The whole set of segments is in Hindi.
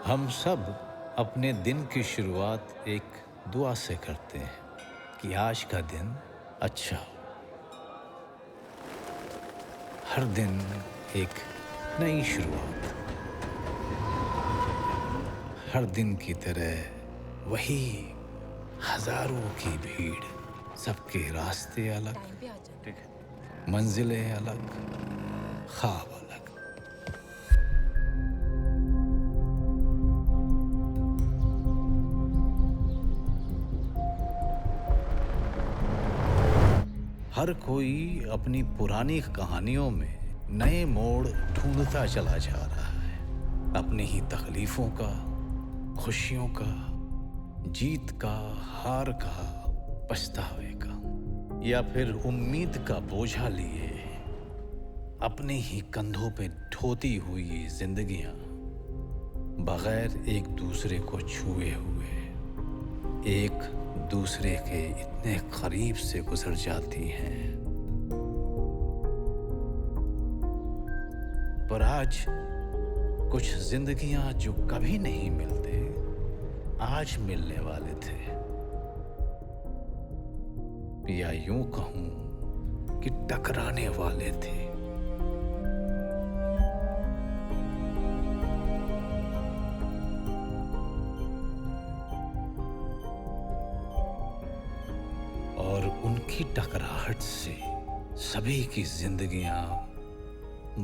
हम सब अपने दिन की शुरुआत एक दुआ से करते हैं कि आज का दिन अच्छा हो। हर दिन एक नई शुरुआत, हर दिन की तरह वही हजारों की भीड़, सबके रास्ते अलग, टाइम पे आ जाना। ठीक है। मंजिलें अलग, ख्वाब अलग। हर कोई अपनी पुरानी कहानियों में नए मोड़ ढूंढता चला जा रहा है, अपनी ही तकलीफों का, खुशियों का, जीत का, हार का, पछतावे का, या फिर उम्मीद का बोझा लिए अपने ही कंधों पे ढोती हुई जिंदगियां बगैर एक दूसरे को छुए हुए एक दूसरे के इतने करीब से गुजर जाती हैं। पर आज कुछ जिंदगियां जो कभी नहीं मिलते, आज मिलने वाले थे, या यूं कहूं कि टकराने वाले थे। और उनकी टकराहट से सभी की जिंदगियां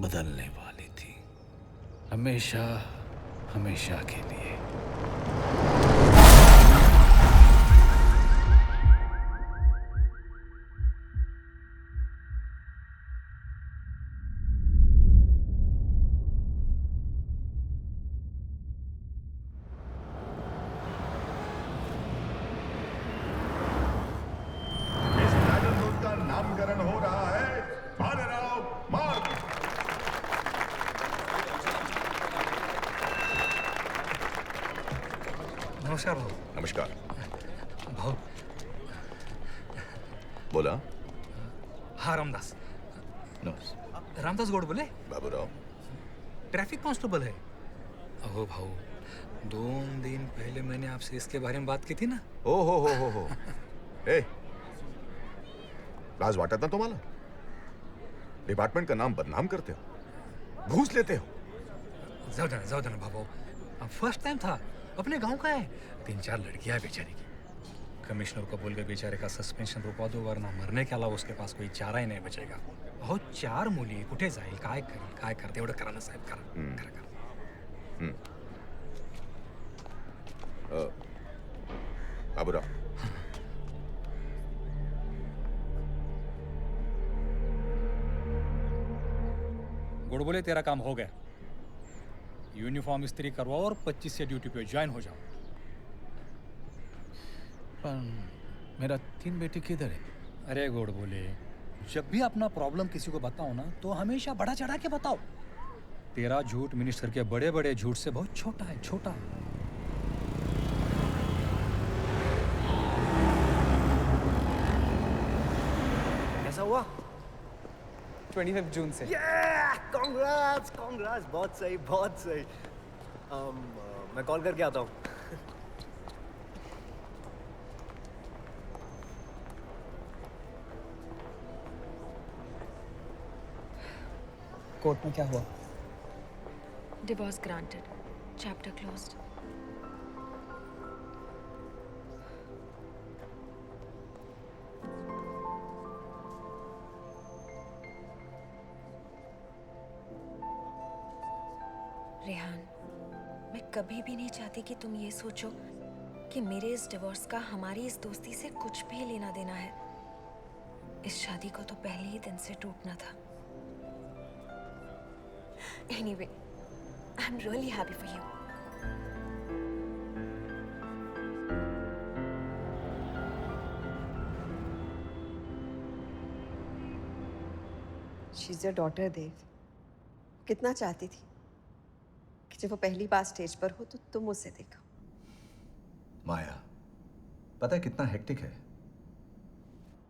बदलने वाली थी, हमेशा हमेशा के लिए। इस ड्रैगन फ्रूट का नामकरण हो रहा है भालेराव मार्ग। नमस्कार भाऊ. नमस्कार. भाऊ, बोला. हा रामदास. नमस्कार. रामदास गोड बोले. बाबूराव. ट्रैफिक कांस्टेबल है. अहो भाऊ, 2 दिन पहले मैंने आपसे इसके बारे में बात की थी ना. ओ हो. ए, लाज वाटत ना तुम्हाला? डिपार्टमेंट का नाम बदनाम करते हो, घूस लेते हो. जाऊ दे ना भाऊ. फर्स्ट टाइम था. अपने गांव का है. 3-4 लड़कियां है बेचारी की. कमिश्नर को बोल के बेचारे का सस्पेंशन रुकवा दो, वरना मरने के अलावा उसके पास कोई चारा ही नहीं बचेगा. अहो 4 मुली कुठे जाईल, काय करेल, काय करते, एवढं करा ना साहेब. करा. बाबूराव. गुड बोले, तेरा काम हो गया. यूनिफॉर्म इस्त्री करवाओ और 25 से ड्यूटी पे ज्वाइन हो जाओ. पर मेरा 3 बेटे किधर है? अरे गुड बोले, जब भी अपना प्रॉब्लम किसी को बताओ ना, तो हमेशा बढ़ा चढ़ा के बताओ. तेरा झूठ मिनिस्टर के बड़े बड़े झूठ से बहुत छोटा है, छोटा. कैसा हुआ? 25 जून से. कांग्रेट्स. बहुत सही. मैं कॉल करके आता हूँ. कोर्ट में क्या हुआ? Divorce granted. Chapter closed. Rehan, मैं कभी भी नहीं चाहती कि तुम ये सोचो कि मेरे इस डिवोर्स का हमारी इस दोस्ती से कुछ भी लेना देना है. इस शादी को तो पहले ही दिन से टूटना था. Anyway, I'm really happy for you. She's your daughter, देव. कितना चाहती थी कि जब वो पहली बार स्टेज पर हो तो तुम उसे देखो. माया, पता है कितना हेक्टिक है?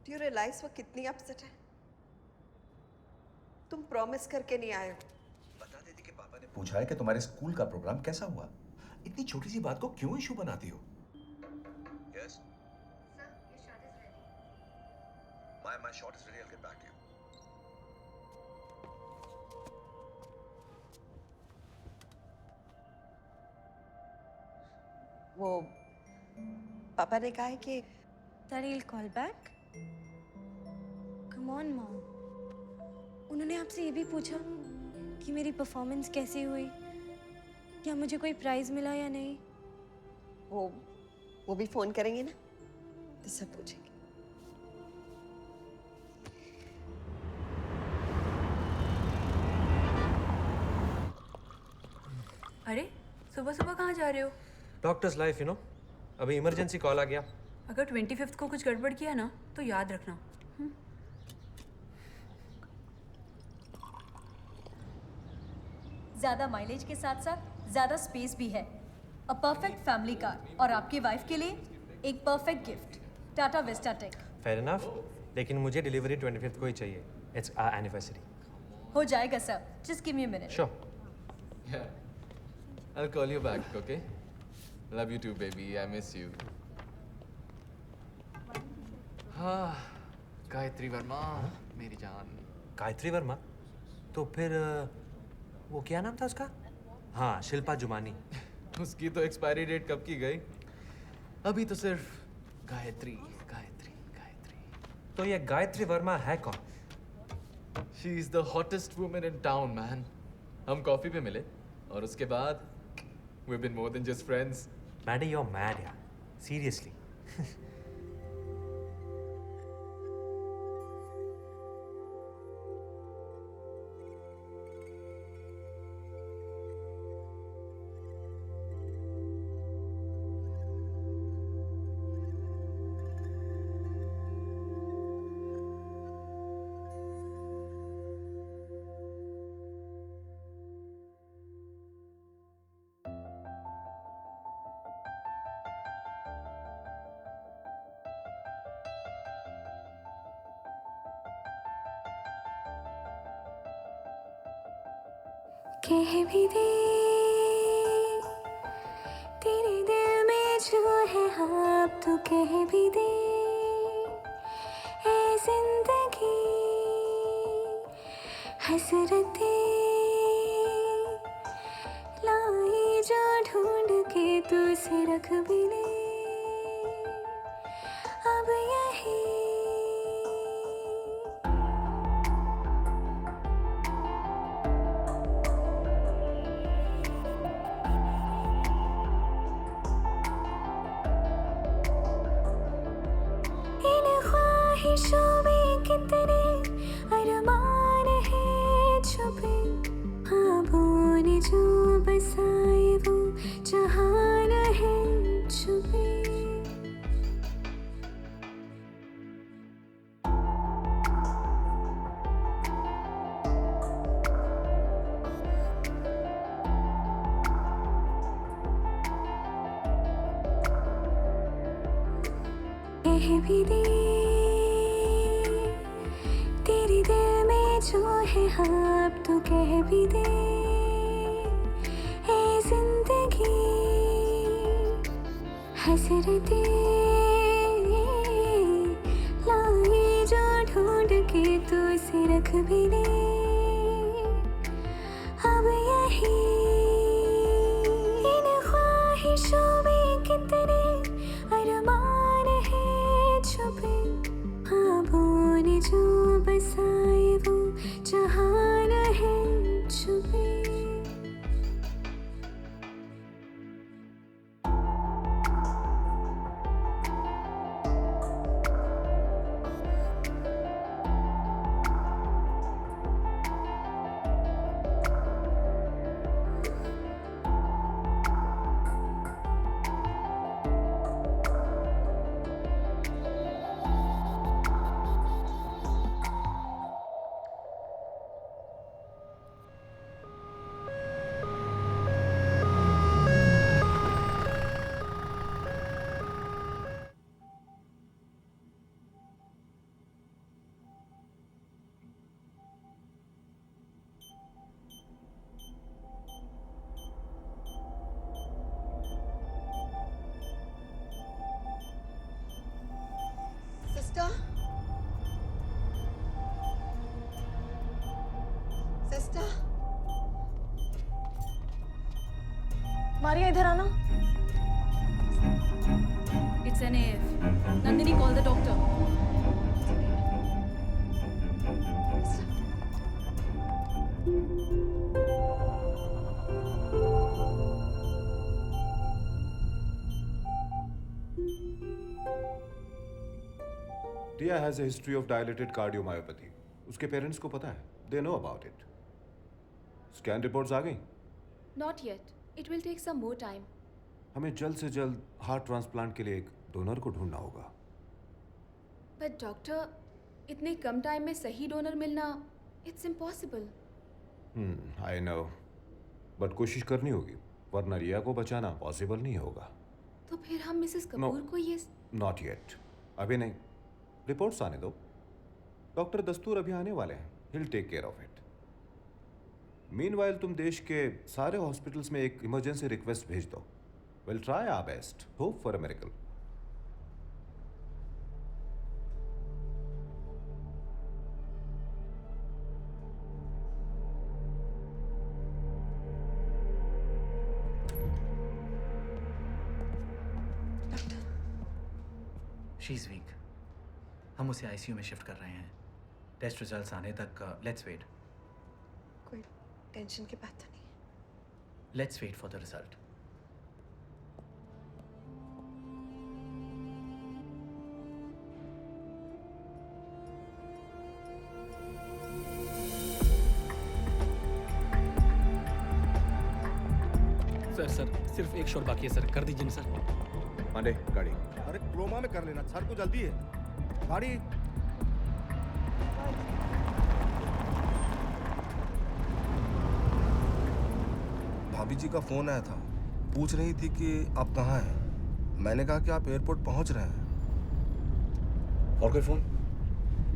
Do you realize वो कितनी अपसेट है? तुम प्रॉमिस करके नहीं आए हो. बता देती कि पापा ने पूछा है कि तुम्हारे स्कूल का प्रोग्राम कैसा हुआ. इतनी छोटी सी बात को क्यों इशू बनाती हो? Yes. My shot is ready. I'll get back to you. वो पापा ने कहा है कि Daddy will call back. Come on, Mom. उन्होंने आपसे ये भी पूछा कि मेरी परफॉर्मेंस कैसी हुई, क्या मुझे कोई प्राइज मिला या नहीं। वो भी फोन करेंगे ना, तो सब पूछेंगे। अरे सुबह सुबह कहाँ जा रहे हो? डॉक्टर्स लाइफ, अभी इमरजेंसी कॉल आ गया। अगर 25th को कुछ गड़बड़ किया ना तो याद रखना। ज्यादा माइलेज के साथ साथ ज्यादा स्पेस भी है। अ परफेक्ट फैमिली कार और आपकी वाइफ के लिए एक perfect gift, Tata Vista Tech. Fair enough, लेकिन मुझे डिलीवरी 25th को ही चाहिए। It's our anniversary. हो जाएगा sir, just give me a minute. Sure. I'll call you back, okay? Love you too, baby. I miss you. हाँ, गायत्री वर्मा, मेरी जान। गायत्री वर्मा? तो फिर वो क्या नाम था उसका? हाँ, शिल्पा जुमानी। उसकी तो एक्सपायरी डेट कब की गई? अभी तो सिर्फ गायत्री, गायत्री, गायत्री। तो ये गायत्री वर्मा है कौन? She is the hottest woman in town, man. हम कॉफी पे मिले और उसके बाद we've been more than just friends. Maddie, you're mad, यार. Seriously. कह भी दे तेरे दिल में जो है आप, तो कह भी दे ऐ जिंदगी हसरतें लाई जो ढूंढ के तू से रख भी ले अब यही। कितने अरमान है छुपे, ख्वाबों ने जो बसाए वो जहान है छुपे। कह भी दे तेरे दिल में जो है आप, तो कह भी दे ऐ जिंदगी हसरतें लाई जो ढूंढ के तू से रख भी ले अब यही। इन ख्वाहिशों में कितने अरमान है छुपे, ख्वाबों ने जो बसाए वो जहान है छुपे। मारिया इधर आना। It's an AF. Nandini, call the doctor. Tia has a history of dilated cardiomyopathy. उसके पेरेंट्स को पता है. They know about it. Scan reports आ गई? Not yet. It will take some more time. हमें जल्द से जल्द हार्ट ट्रांसप्लांट के लिए एक डोनर को ढूंढना होगा. But doctor, इतने कम टाइम में सही डोनर मिलना, it's impossible. I know. But कोशिश करनी होगी, वरना रिया को बचाना पॉसिबल नहीं होगा. तो फिर हम मिसेस कपूर को ये नॉट येट. अभी नहीं. रिपोर्ट्स आने दो. डॉक्टर दस्तूर अभी आने वाले हैं. He'll take care of it. Meanwhile तुम देश के सारे हॉस्पिटल्स में एक इमरजेंसी रिक्वेस्ट भेज दो. We'll try our best. Hope for a miracle. She is weak. हम उसे आईसीयू में शिफ्ट कर रहे हैं. टेस्ट रिजल्ट्स आने तक लेट्स वेट. कोई टेंशन की बात तो नहीं. Let's wait for the result. Sir सिर्फ एक शॉट बाकी है सर. कर दीजिए ना सर. पांडे गाड़ी. अरे क्रोमा में कर लेना, सर को जल्दी है. गाड़ी. भाभी जी का फोन आया था, पूछ रही थी कि आप कहाँ हैं. मैंने कहा कि आप एयरपोर्ट पहुंच रहे हैं. और कोई फोन?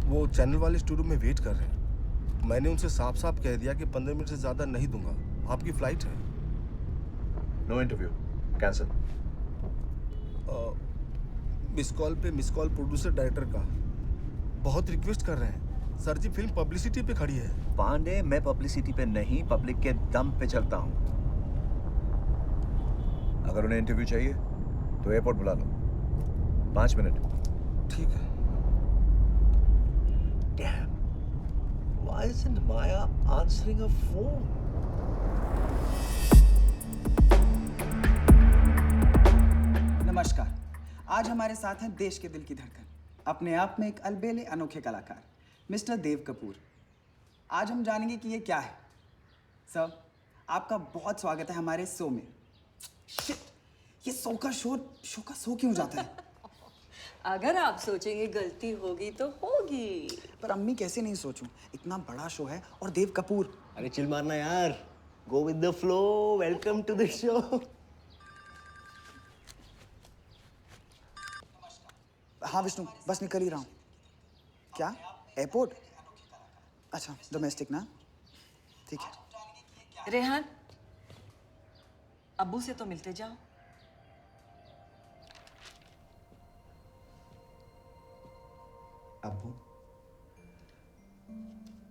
वो चैनल वाले स्टूडियो में वेट कर रहे हैं. मैंने उनसे साफ साफ कह दिया कि 15 मिनट से ज़्यादा नहीं दूंगा. आपकी फ्लाइट है. No interview. Cancel. Miss call पे मिस कॉल प्रोड्यूसर डायरेक्टर का बहुत रिक्वेस्ट कर रहे हैं. सर जी फिल्म पब्लिसिटी पे खड़ी है. पांडे, मैं पब्लिसिटी पे नहीं, पब्लिक के दम पे चलता हूँ. अगर उन्हें इंटरव्यू चाहिए तो एयरपोर्ट बुला लो. 5 मिनट. ठीक है. Damn. Why isn't Maya answering her phone? नमस्कार. आज हमारे साथ हैं देश के दिल की धड़कन, अपने आप में एक अलबेले अनोखे कलाकार मिस्टर देव कपूर. आज हम जानेंगे कि ये क्या है. सर, आपका बहुत स्वागत है हमारे शो में. शिट, ये शो का शो क्यों जाता है? अगर आप सोचेंगे गलती होगी तो होगी. पर अम्मी कैसे नहीं सोचूं, इतना बड़ा शो है और देव कपूर. अरे चिल मारना यार. Go with the flow. Welcome to the show. हाँ विष्णु, बस निकल ही रहा हूँ. क्या एयरपोर्ट? अच्छा, डोमेस्टिक ना. ठीक है. रेहान, अब्बू से तो मिलते जाओ. अब्बू,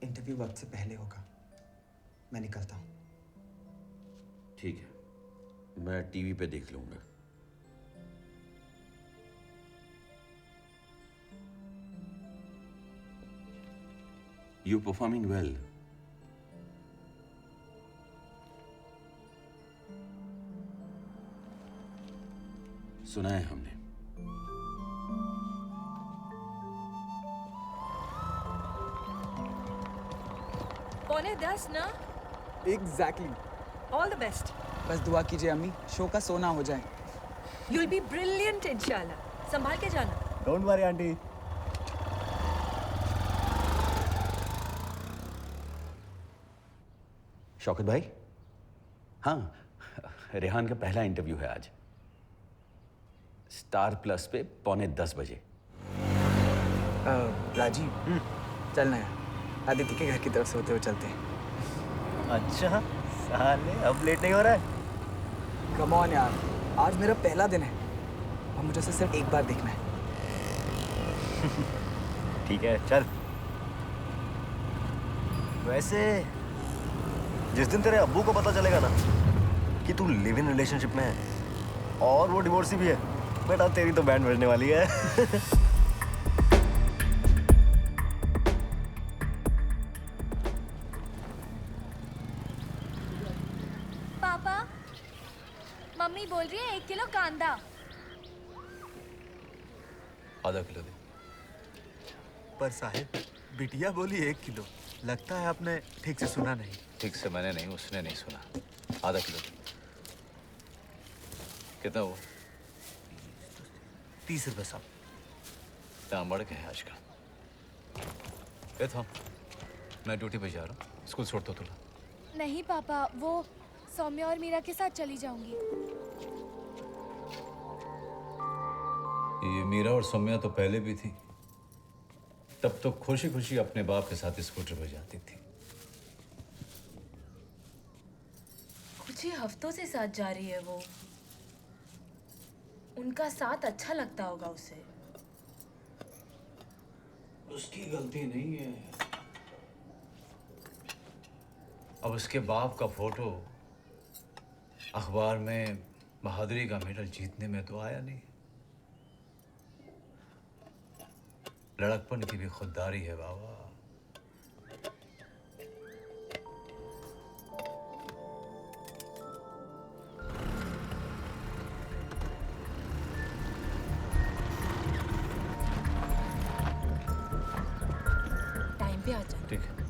इंटरव्यू वक्त से पहले होगा. मैं निकलता हूँ. ठीक है, मैं टीवी पे देख लूंगा. You're performing well. सुना है हमने. पौने 10 ना? एग्जैक्टली. All the best. बस दुआ कीजिए अम्मी, शो का सोना हो जाए. You'll be brilliant इंशाल्लाह. संभाल के जाना. Don't worry aunty. शौकत भाई, हाँ, रेहान का पहला इंटरव्यू है आज. स्टार प्लस पे 9:45 बजे. राजीव, चलना है. आदित्य के घर की तरफ से होते हुए चलते हैं. अच्छा, साले अब लेट नहीं हो रहा है. कम ऑन यार, आज मेरा पहला दिन है और मुझे सिर्फ एक बार देखना है. ठीक है, चल. वैसे जिस दिन तेरे अब्बू को पता चलेगा ना कि तू लिव इन रिलेशनशिप में है और वो डिवोर्सी भी है, बेटा तेरी तो बैंड बजने वाली है। पापा, मम्मी बोल रही है 1 किलो कांदा। आधा किलो दे। पर साहिब, बिटिया बोली 1 किलो। लगता है आपने ठीक से सुना नहीं। ठीक से मैंने नहीं, उसने नहीं सुना। आधा किलो दे। कितना हुआ? 30 रुपए साहब। दाम बढ़ गए आजकल। ए थाम, मैं ड्यूटी पे जा रहा हूँ, स्कूल छोड़ दो तुला। नहीं पापा, वो सौम्या और मीरा के साथ चली जाऊंगी। ये मीरा और सौम्या तो पहले भी थी, तब तो खुशी खुशी अपने बाप के साथ स्कूटर पर जाती थी। कुछ ही हफ्तों से साथ जा रही है वो। उनका साथ अच्छा लगता होगा उसे। उसकी गलती नहीं है। अब उसके बाप का फोटो अखबार में बहादुरी का मेडल जीतने में तो आया नहीं। लड़कपन की भी खुददारी है बाबा। टाइम पे आ जा। ठीक है।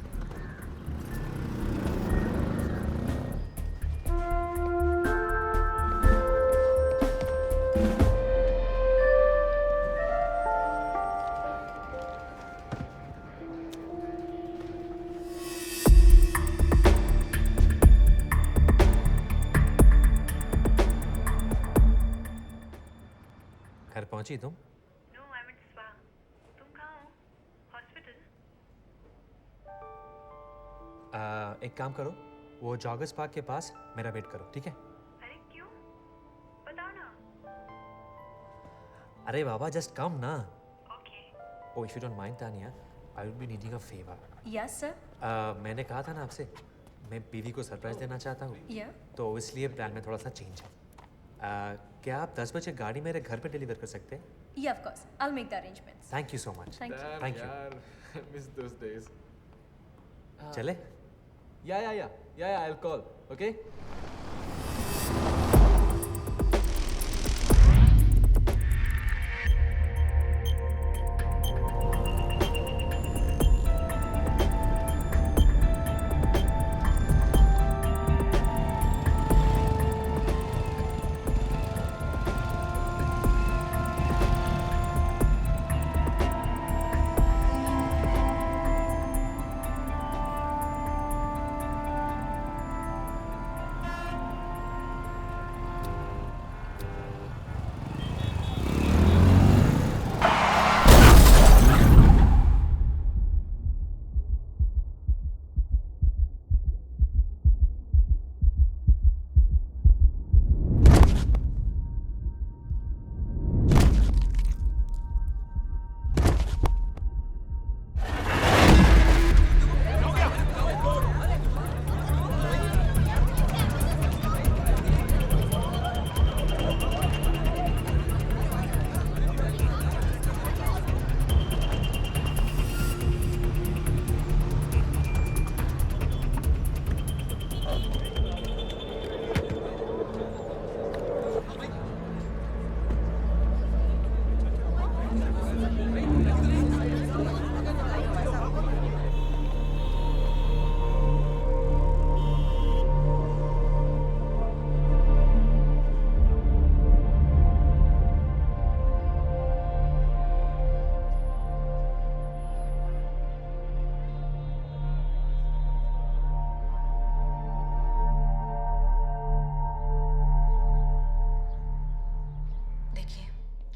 घर पहुंची तुम? No, I'm at spa. तुम कहाँ हो? हॉस्पिटल? एक काम करो, वो जॉगर्स पार्क के पास मेरा वेट करो, ठीक है? अरे क्यों? बताओ ना। अरे बाबा, जस्ट कम ना। Okay. Oh, if you don't mind, Tanya, I will be needing a favor. Yes, sir. मैंने कहा था ना आपसे, मैं बीवी को सरप्राइज देना चाहता हूँ। Yeah. तो इसलिए प्लान में थोड़ा सा चेंज है। क्या आप 10 बजे गाड़ी मेरे घर पे डिलीवर कर सकते हैं? Yeah, of course. I'll make the arrangements. Thank you so much. Thank you. Thank you. यार, I miss those days. चले? Yeah, I'll call. Okay?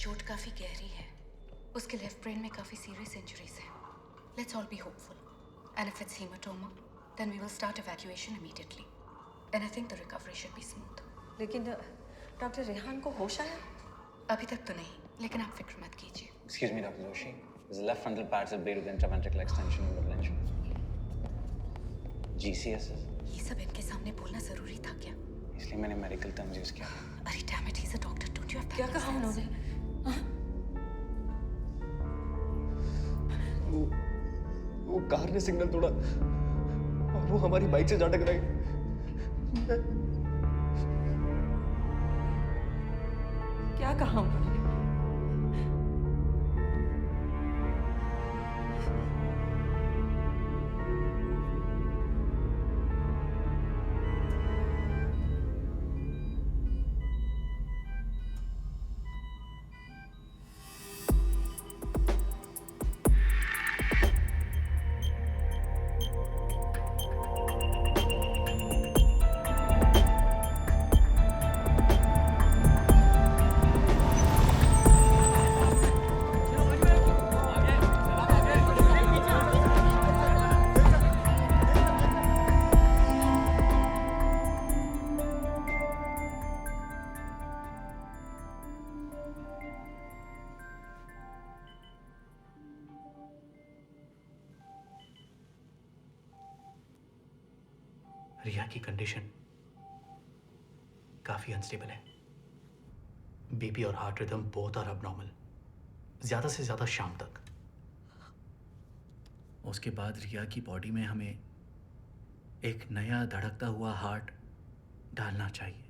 चोट काफी गहरी है। उसके लेफ्ट ब्रेन में काफी सीरियस इंजरीज हैं। Let's all be hopeful and if it's haematoma then we will start evacuation immediately and I think the recovery should be smooth. लेकिन डॉक्टर रेहान को होश आया? अभी तक तो नहीं, लेकिन आप फिक्र मत कीजिए। Excuse me, Dr. Joshi. His left frontal parts are bleed with intraventricular extension and intervention. GCS? ये सब इनके सामने बोलना जरूरी था क्या? इसलिए मैंने मेडिकल टर्म्स यूज किया। अरे damn it, he is a doctor, don't you have क्या कहा उन्होंने? वो कार ने सिग्नल तोड़ा और वो हमारी बाइक से जा टकराई। क्या कहा उन्होंने? रिया की कंडीशन काफी अनस्टेबल है। बीपी और heart rhythm both are abnormal, ज्यादा से ज्यादा शाम तक। उसके बाद रिया की बॉडी में हमें एक नया धड़कता हुआ हार्ट डालना चाहिए।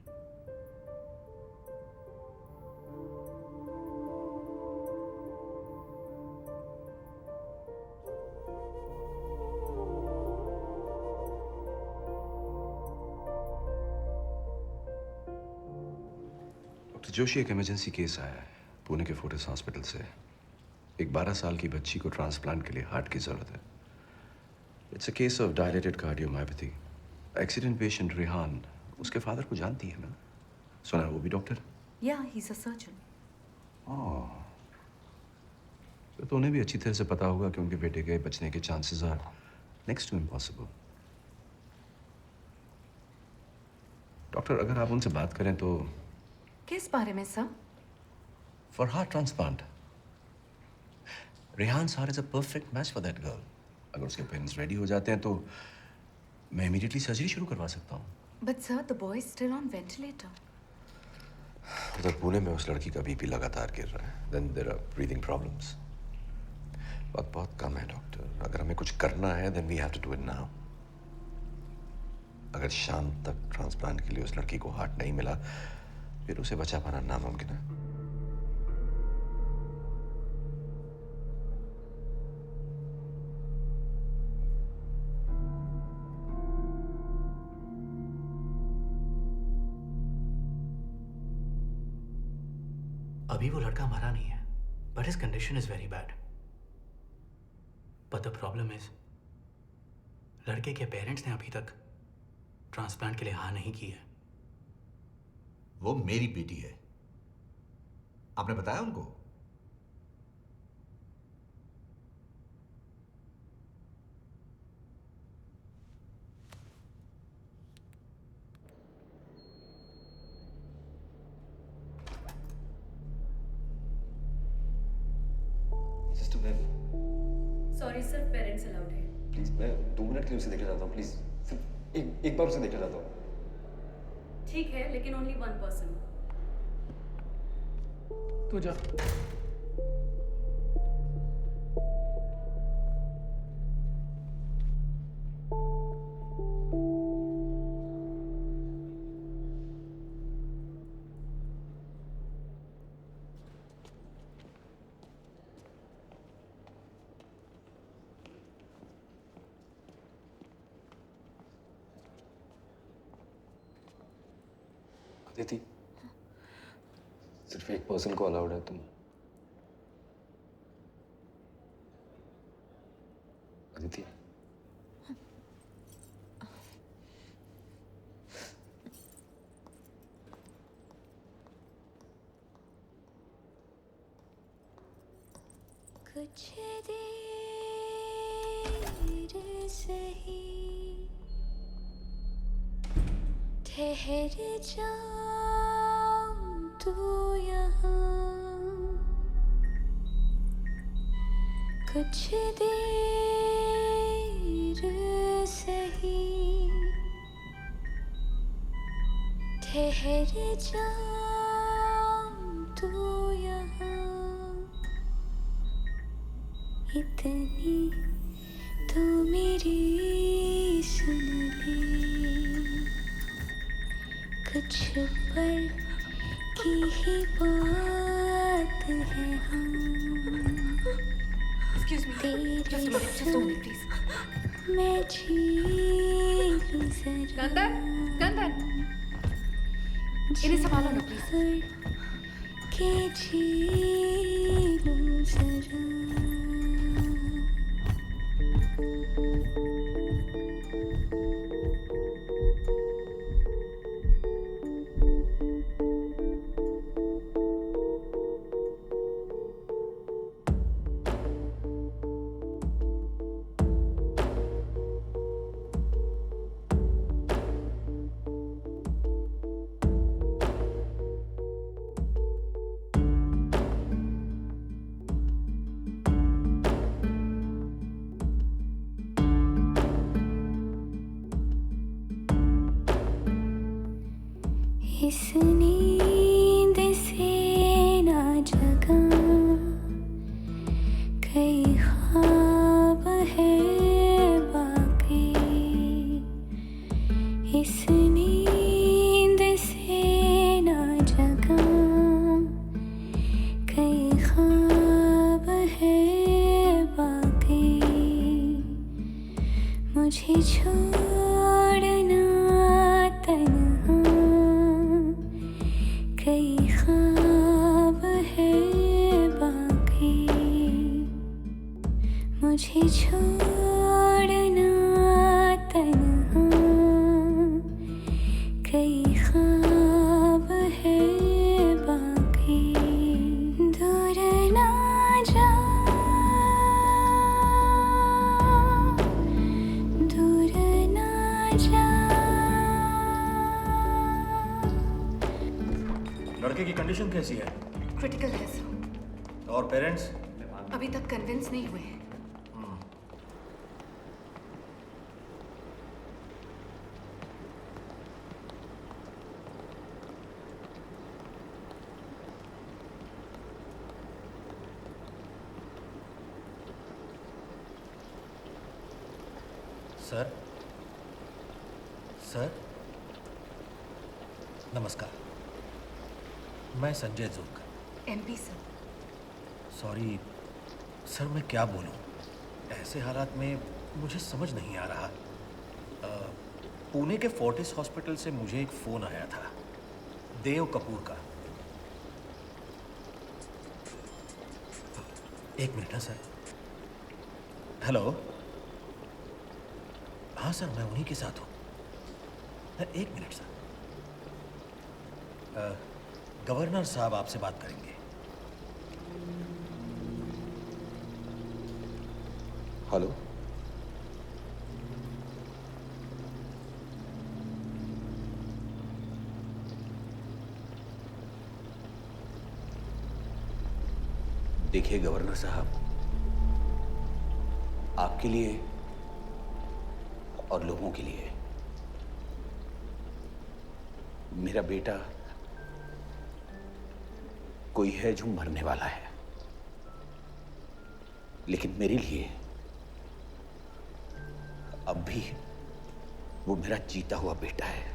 डॉक्टर जोशी, एक इमरजेंसी केस आया है पुणे के फोर्टिस हॉस्पिटल से। एक 12 साल की बच्ची को ट्रांसप्लांट के लिए हार्ट की जरूरत है। It's a case of dilated cardiomyopathy. Accident patient Rehan उसके फादर को जानती है ना? सुना है वो भी डॉक्टर? या ही इज अ सर्जन। ओह, तो उन्हें भी अच्छी तरह से पता होगा कि उनके बेटे के बचने के chances are next to impossible. Doctor, अगर आप उनसे बात करें तो किस बारे में sir? For heart transplant. Rehan sir is a perfect match for that girl. अगर उसके पेरेंट्स रेडी हो जाते हैं तो मैं इमीडिएटली सर्जरी शुरू करवा सकता हूँ। But sir the boy is still on ventilator. उधर पुणे में उस लड़की का बीपी लगातार गिर रहा है। Then there are breathing problems. वक्त बहुत कम है डॉक्टर। अगर हमें कुछ करना है then we have to do it now. अगर शाम तक ट्रांसप्लांट के लिए उस लड़की को हार्ट नहीं मिला फिर उसे बचा पाना नामुमकिन है। अभी वो लड़का मरा नहीं है, but his condition is very bad. But the problem is लड़के के पेरेंट्स ने अभी तक ट्रांसप्लांट के लिए हाँ नहीं की है। वो मेरी बेटी है, आपने बताया उनको? सिस्टर मैम, सॉरी सिर्फ पेरेंट्स अलाउड है। प्लीज मैं 2 मिनट के लिए उसे देखना चाहता हूँ। प्लीज सिर्फ एक बार उसे देखना चाहता हूँ। ठीक है, लेकिन ओनली 1 पर्सन। तू जा। अदिति, सिर्फ एक पर्सन को अलाउड है। तुम अदिति, कुछ देर सही ठहर जा तू यहाँ, कुछ देर सही ठहर जाऊं तू यहाँ, इतनी तो मेरी सुन ले, कुछ पल की ही बात है हम। Excuse me. Just a minute, please. मैं जी लूं जरा, गंदन, इन्हें संभालो ना प्लीज। के जी लूं जरा। इस नींद से ना जगा, कई ख्वाब है बाकी। इस नींद से ना जगा, कई ख्वाब है बाकी। मुझे छोड़ना तन्हा, कई ख्वाब है बाकी। मुझे छोड़ना तन्हा, कई ख्वाब है बाकी। दूर ना जा, दूर ना जा। लड़के की कंडीशन कैसी है? क्रिटिकल है सर। और पेरेंट्स? अभी तक कन्विंस नहीं हुए हैं। सर, सर, नमस्कार। मैं संजय जोग। MP sir. सॉरी सर, मैं क्या बोलूं? ऐसे हालात में मुझे समझ नहीं आ रहा। पुणे के फोर्टिस हॉस्पिटल से मुझे एक फ़ोन आया था देव कपूर का। एक मिनट ना सर। हेलो, हाँ सर, मैं उन्हीं के साथ हूँ। एक मिनट सर। गवर्नर साहब आपसे बात करेंगे। हेलो, देखिए गवर्नर साहब, आपके लिए और लोगों के लिए मेरा बेटा कोई है जो मरने वाला है, लेकिन मेरे लिए अब भी वो मेरा जीता हुआ बेटा है।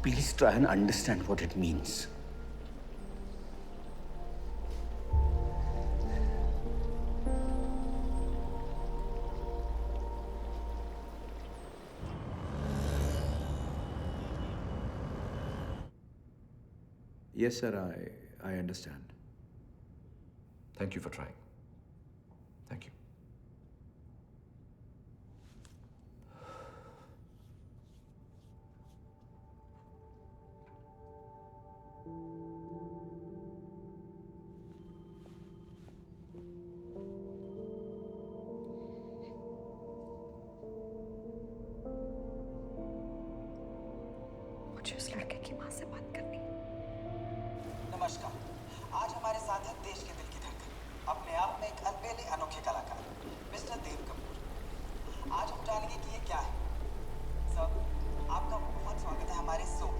Please try and understand what it means. Yes, sir, I understand. Thank you for trying. Thank you. मुझे उस लड़के की माँ से बात करनी। नमस्कार। आज हमारे साथ है देश के दिल की धड़कन, अपने आप में एक अलबेले अनोखे कलाकार मिस्टर देव कपूर। आज हम जानेंगे कि ये क्या है, साहब, आपका बहुत स्वागत है हमारे show.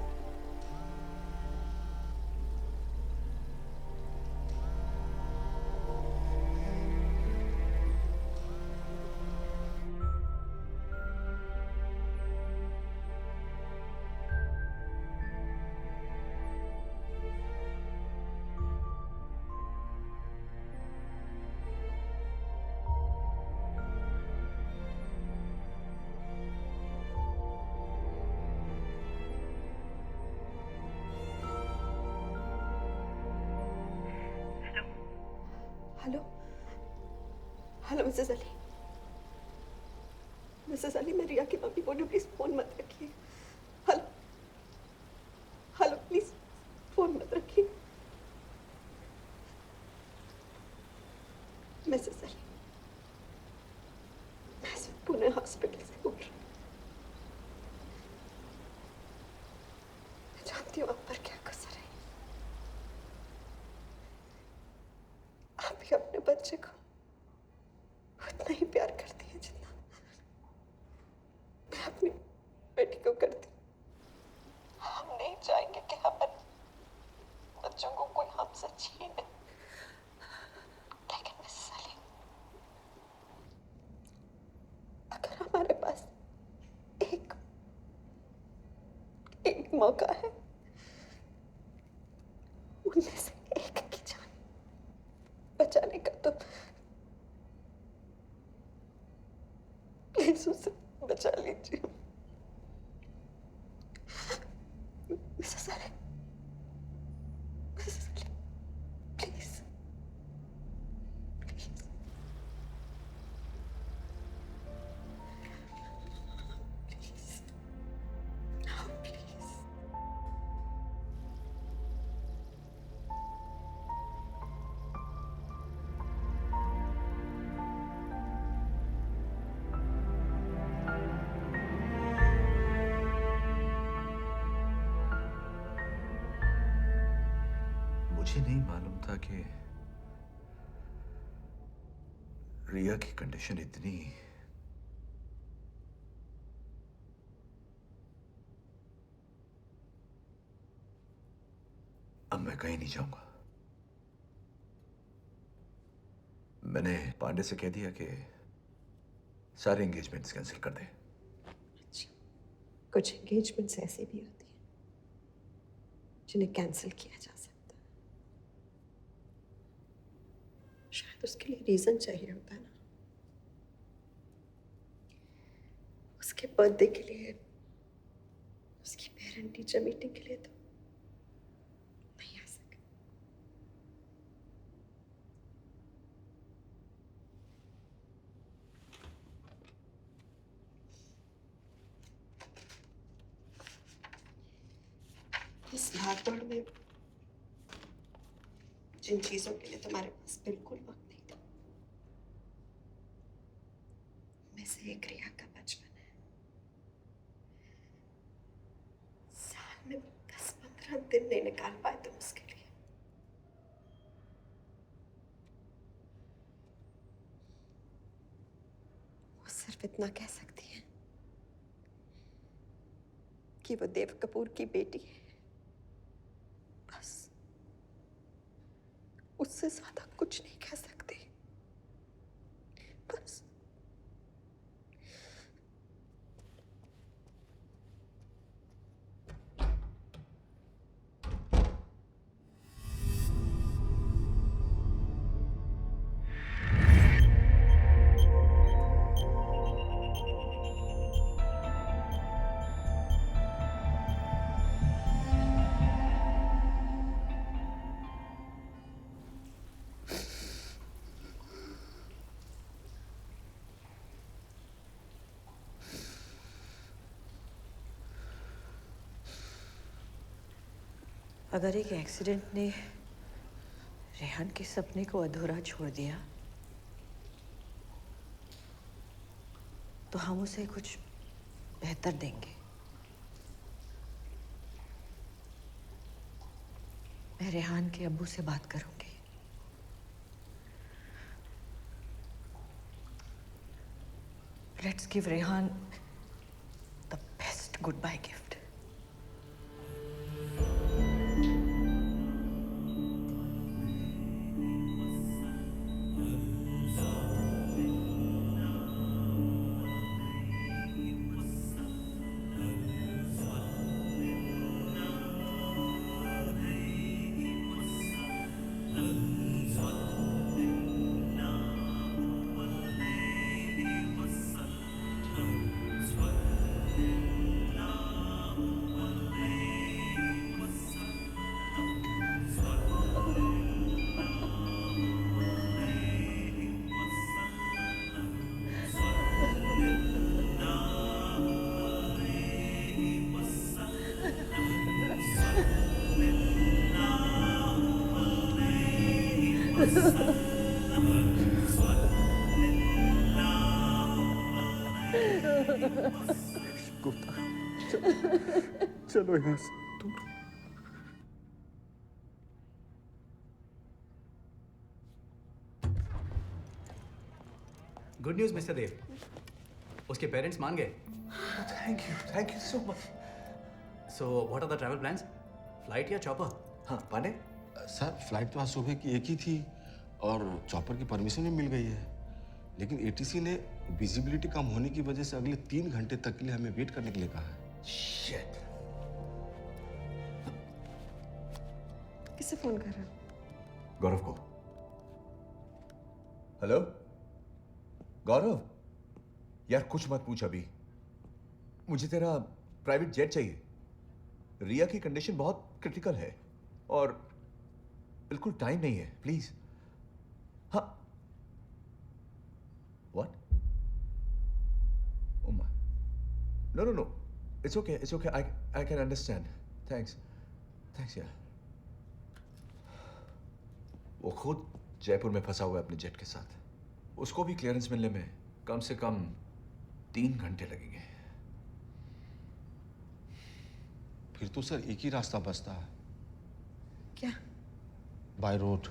Hello hello Mrs Ali. Mrs Ali, मैं रिया की मम्मी बोल रही हूँ, प्लीज फोन मत रखिए। हेलो हेलो, प्लीज फोन मत रखिए। मिसेस अली, मैं सिर्फ पुणे हॉस्पिटल से बोल रही हूँ। मैं जानती हूँ आप पर क्या कसर है। आप भी अपने बच्चे को उतना ही प्यार करती है जितना मैं अपनी बेटी को करती हूँ। हम नहीं चाहेंगे कि हमारे बच्चों को कोई हमसे छीने। लेकिन मिसेस अली, अगर हमारे पास एक मौका है, उनमें से एक की जान बचाने का, तो प्लीज उसे बचा लीजिए। Mrs Ali, Mrs Ali, please please. Please मुझे नहीं मालूम था कि रिया की कंडीशन इतनी अब मैं कहीं नहीं जाऊंगा। मैंने पांडे से कह दिया कि सारे एंगेजमेंट्स कैंसिल कर दे। कुछ एंगेजमेंट्स ऐसी भी होती हैं जिन्हें कैंसिल किया जा सकता है। शायद उसके लिए रीजन चाहिए होता है ना। उसके बर्थडे के लिए, उसकी पेरेंट टीचर मीटिंग के लिए तो नहीं आ सके। इस भागदौड़ में जिन चीजों के लिए तुम्हारे पास बिल्कुल वक्त नहीं था, में से एक रिया का बचपन है। साल में 10-15 दिन नहीं निकाल पाए तुम उसके लिए। वो सिर्फ इतना कह सकती है कि वो देव कपूर की बेटी है, बस। उससे ज्यादा कुछ नहीं कह सकती, बस। अगर एक एक्सीडेंट ने रेहान के सपने को अधूरा छोड़ दिया तो हम उसे कुछ बेहतर देंगे। मैं रेहान के अब्बू से बात करूंगी। Let's give Rehan the best goodbye gift. चलो यहाँ से तुम। गुड न्यूज़ मिस्टर देव, उसके पेरेंट्स मान गए। Thank you so much. So what are the travel plans? Flight या चॉपर? हाँ पांडे सर, फ्लाइट तो आज सुबह की एक ही थी और चॉपर की परमिशन भी मिल गई है, लेकिन एटीसी ने विजिबिलिटी कम होने की वजह से अगले 3 घंटे तक के लिए हमें वेट करने के लिए कहा है। शिट। किसे फोन कर रहा है? गौरव को। हेलो गौरव, यार कुछ मत पूछ अभी, मुझे तेरा प्राइवेट जेट चाहिए। रिया की कंडीशन बहुत क्रिटिकल है और बिल्कुल टाइम नहीं है, प्लीज। हाँ। What? Oh my, no no no, it's okay, I can understand. Thanks यार। वो खुद जयपुर में फंसा हुआ है अपने जेट के साथ, उसको भी क्लियरेंस मिलने में कम से कम 3 घंटे लगेंगे। फिर तो सर एक ही रास्ता बचता है। क्या? By road.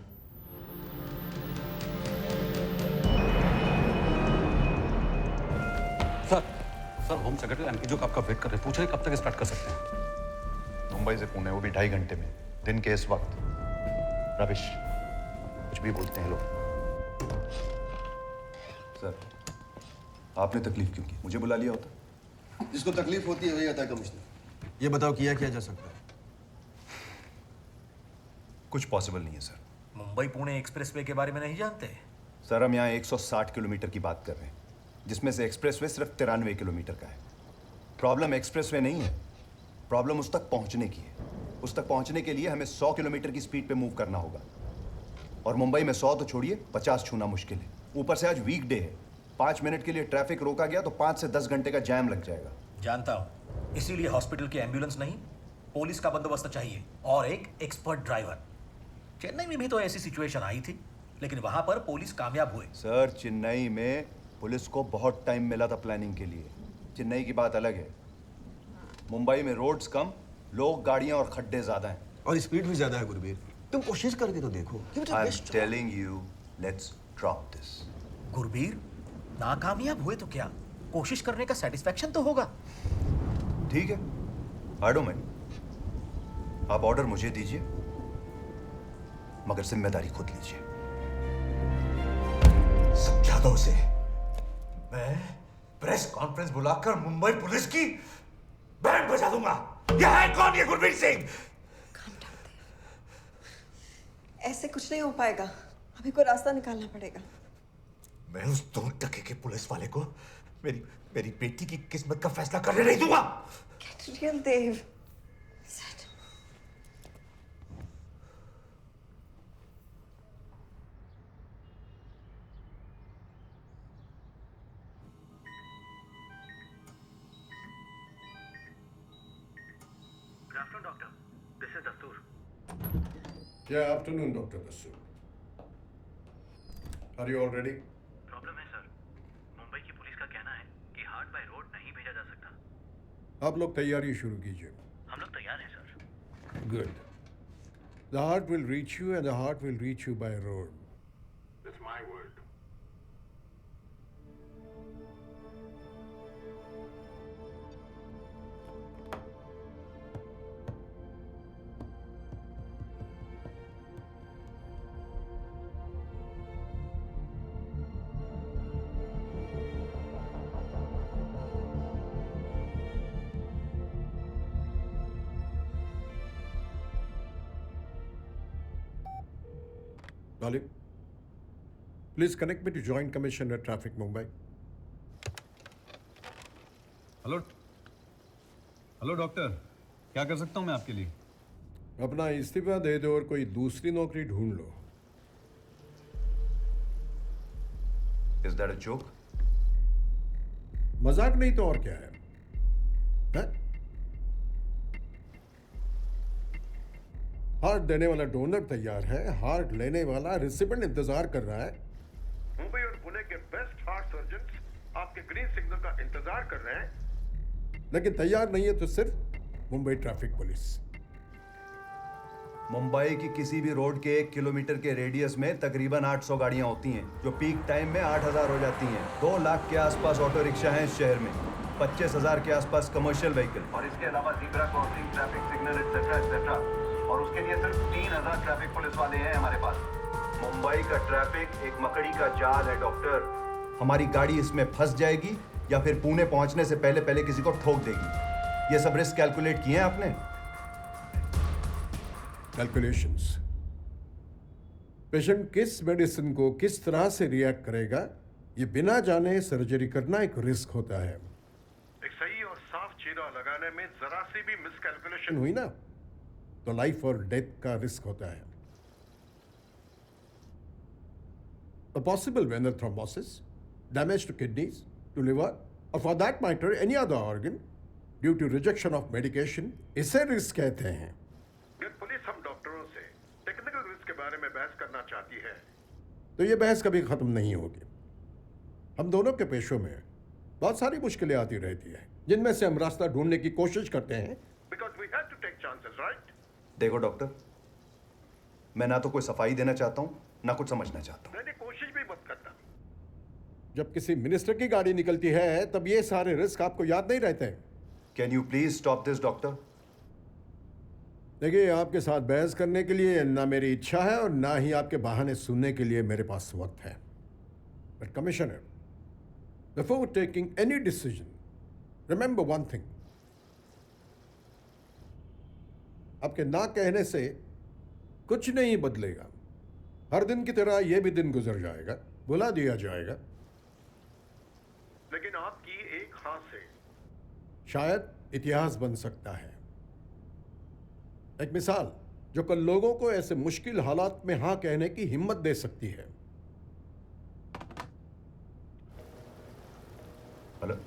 Sir home secretary MP जो आपका वेट कर रहे हैं, पूछ रहे कब तक स्टार्ट कर सकते हैं? मुंबई से पुणे, वो भी 2.5 घंटे में, दिन के इस वक्त। रविश, कुछ भी बोलते हैं लोग। सर, आपने तकलीफ क्यों की? मुझे बुला लिया होता। जिसको तकलीफ होती है वही आता है कमिश्नर। ये बताओ किया क्या जा सकता है? कुछ पॉसिबल नहीं है सर। मुंबई पुणे एक्सप्रेसवे के बारे में नहीं जानते? सर हम यहाँ 160 किलोमीटर की बात कर रहे हैं, जिसमें से एक्सप्रेसवे सिर्फ 93 किलोमीटर का है। प्रॉब्लम एक्सप्रेसवे नहीं है, प्रॉब्लम उस तक पहुँचने की है। उस तक पहुँचने के लिए हमें 100 किलोमीटर की स्पीड पे मूव करना होगा, और मुंबई में 100 तो छोड़िए 50 छूना मुश्किल है। ऊपर से आज वीकडे है, 5 मिनट के लिए ट्रैफिक रोका गया तो 5 से 10 घंटे का जैम लग जाएगा। जानता हूँ, इसीलिए हॉस्पिटल की एम्बुलेंस नहीं, पुलिस का बंदोबस्त चाहिए और एक एक्सपर्ट ड्राइवर। चेन्नई में भी तो ऐसी सिचुएशन आई थी, लेकिन वहां पर पुलिस कामयाब हुए। सर चेन्नई में पुलिस को बहुत टाइम मिला था प्लानिंग के लिए, चेन्नई की बात अलग है। मुंबई में रोड्स कम, लोग, गाड़ियां और खड्डे ज्यादा हैं। और स्पीड भी ज्यादा है गुरबीर। तुम कोशिश करके तो देखो। आई am telling you, let's drop this. Gurbir, नाकामयाब हुए तो क्या, कोशिश करने का सेटिस्फैक्शन तो होगा। ठीक है, आई डोंट माइंड। आप ऑर्डर मुझे दीजिए, मगर जिम्मेदारी खुद लीजिए। समझा दो उसे। मैं प्रेस कॉन्फ्रेंस बुलाकर मुंबई पुलिस की बैंड बजा दूंगा। यह है कौन, ये गुरबीर सिंह? ऐसे कुछ नहीं हो पाएगा, हमें कोई रास्ता निकालना पड़ेगा। मैं उस 2 टके के पुलिस वाले को मेरी बेटी की किस्मत का फैसला करने नहीं दूंगा। Get real, Dev. Good afternoon, doctor. This is Dastur. Yeah, afternoon, Dr. Basu. Are you all ready? Problem है सर, मुंबई की पुलिस का कहना है कि हार्ट बाय रोड नहीं भेजा जा सकता। आप लोग तैयारी शुरू कीजिए। हम लोग तैयार हैं sir. Good. The heart will reach you and the heart will reach you by road. That's my word. Dolly, please connect me to Joint Commissioner Traffic Mumbai. Hello hello doctor, क्या कर सकता हूँ मैं आपके लिए? अपना इस्तीफा दे दो और कोई दूसरी नौकरी ढूंढ लो. Is that a joke? मजाक नहीं तो और क्या है? हैं? हार्ट देने वाला डोनर तैयार है, हार्ट लेने वाला रिसिपेंट इंतजार कर रहा है. मुंबई और पुणे के बेस्ट हार्ट सर्जन्स आपके ग्रीन सिग्नल का इंतजार कर रहे हैं. लेकिन तैयार नहीं है तो सिर्फ मुंबई ट्रैफिक पुलिस. मुंबई की किसी भी रोड के 1 किलोमीटर के रेडियस में तकरीबन 800 गाड़ियां होती हैं, जो पीक टाइम में 8000 हो जाती हैं. 2 लाख के आसपास ऑटो रिक्शा हैं इस शहर में, 25,000 के आसपास कमर्शियल व्हीकल, और इसके अलावा zebra crossing, traffic signal etcetera etcetera. और उसके लिए सिर्फ 3000 ट्रैफिक पुलिस वाले हैं हमारे पास. मुंबई का ट्रैफिक एक मकड़ी का जाल है डॉक्टर. हमारी गाड़ी इसमें फंस जाएगी या फिर पुणे पहुंचने से पहले पहले किसी को ठोक देगी. ये सब रिस्क कैलकुलेट किए हैं आपने? कैलकुलेशंस. पेशेंट किस मेडिसिन को किस तरह से रिएक्ट करेगा, ये बिना जाने सर्जरी करना एक रिस्क होता है. एक सही और साफ चीरा लगाने में जरा सी भी मिसकैलकुलेशन हुई ना तो लाइफ और डेथ का रिस्क होता है. A possible venous thrombosis, damage to kidneys, to liver, or for that matter any other organ due to rejection of medication, इसे रिस्क कहते हैं. पुलिस हम डॉक्टरों से टेक्निकल रिस्क के बारे में बहस करना चाहती है. तो ये बहस कभी खत्म नहीं होगी. हम दोनों के पेशों में बहुत सारी मुश्किलें आती रहती है, जिनमें से हम रास्ता ढूंढने की कोशिश करते हैं. Because we have to take chances, right? देखो डॉक्टर, मैं ना तो कोई सफाई देना चाहता हूँ ना कुछ समझना चाहता हूँ. मैंने कोशिश भी मत करता. जब किसी मिनिस्टर की गाड़ी निकलती है तब ये सारे रिस्क आपको याद नहीं रहते हैं. Can you please stop this doctor? देखिए, आपके साथ बहस करने के लिए ना मेरी इच्छा है और ना ही आपके बहाने सुनने के लिए मेरे पास वक्त है. But commissioner, before taking any decision, remember one thing. आपके ना कहने से कुछ नहीं बदलेगा. हर दिन की तरह यह भी दिन गुजर जाएगा, बुला दिया जाएगा. लेकिन आपकी एक हाँ से शायद इतिहास बन सकता है. एक मिसाल जो कल लोगों को ऐसे मुश्किल हालात में हाँ कहने की हिम्मत दे सकती है. Hello,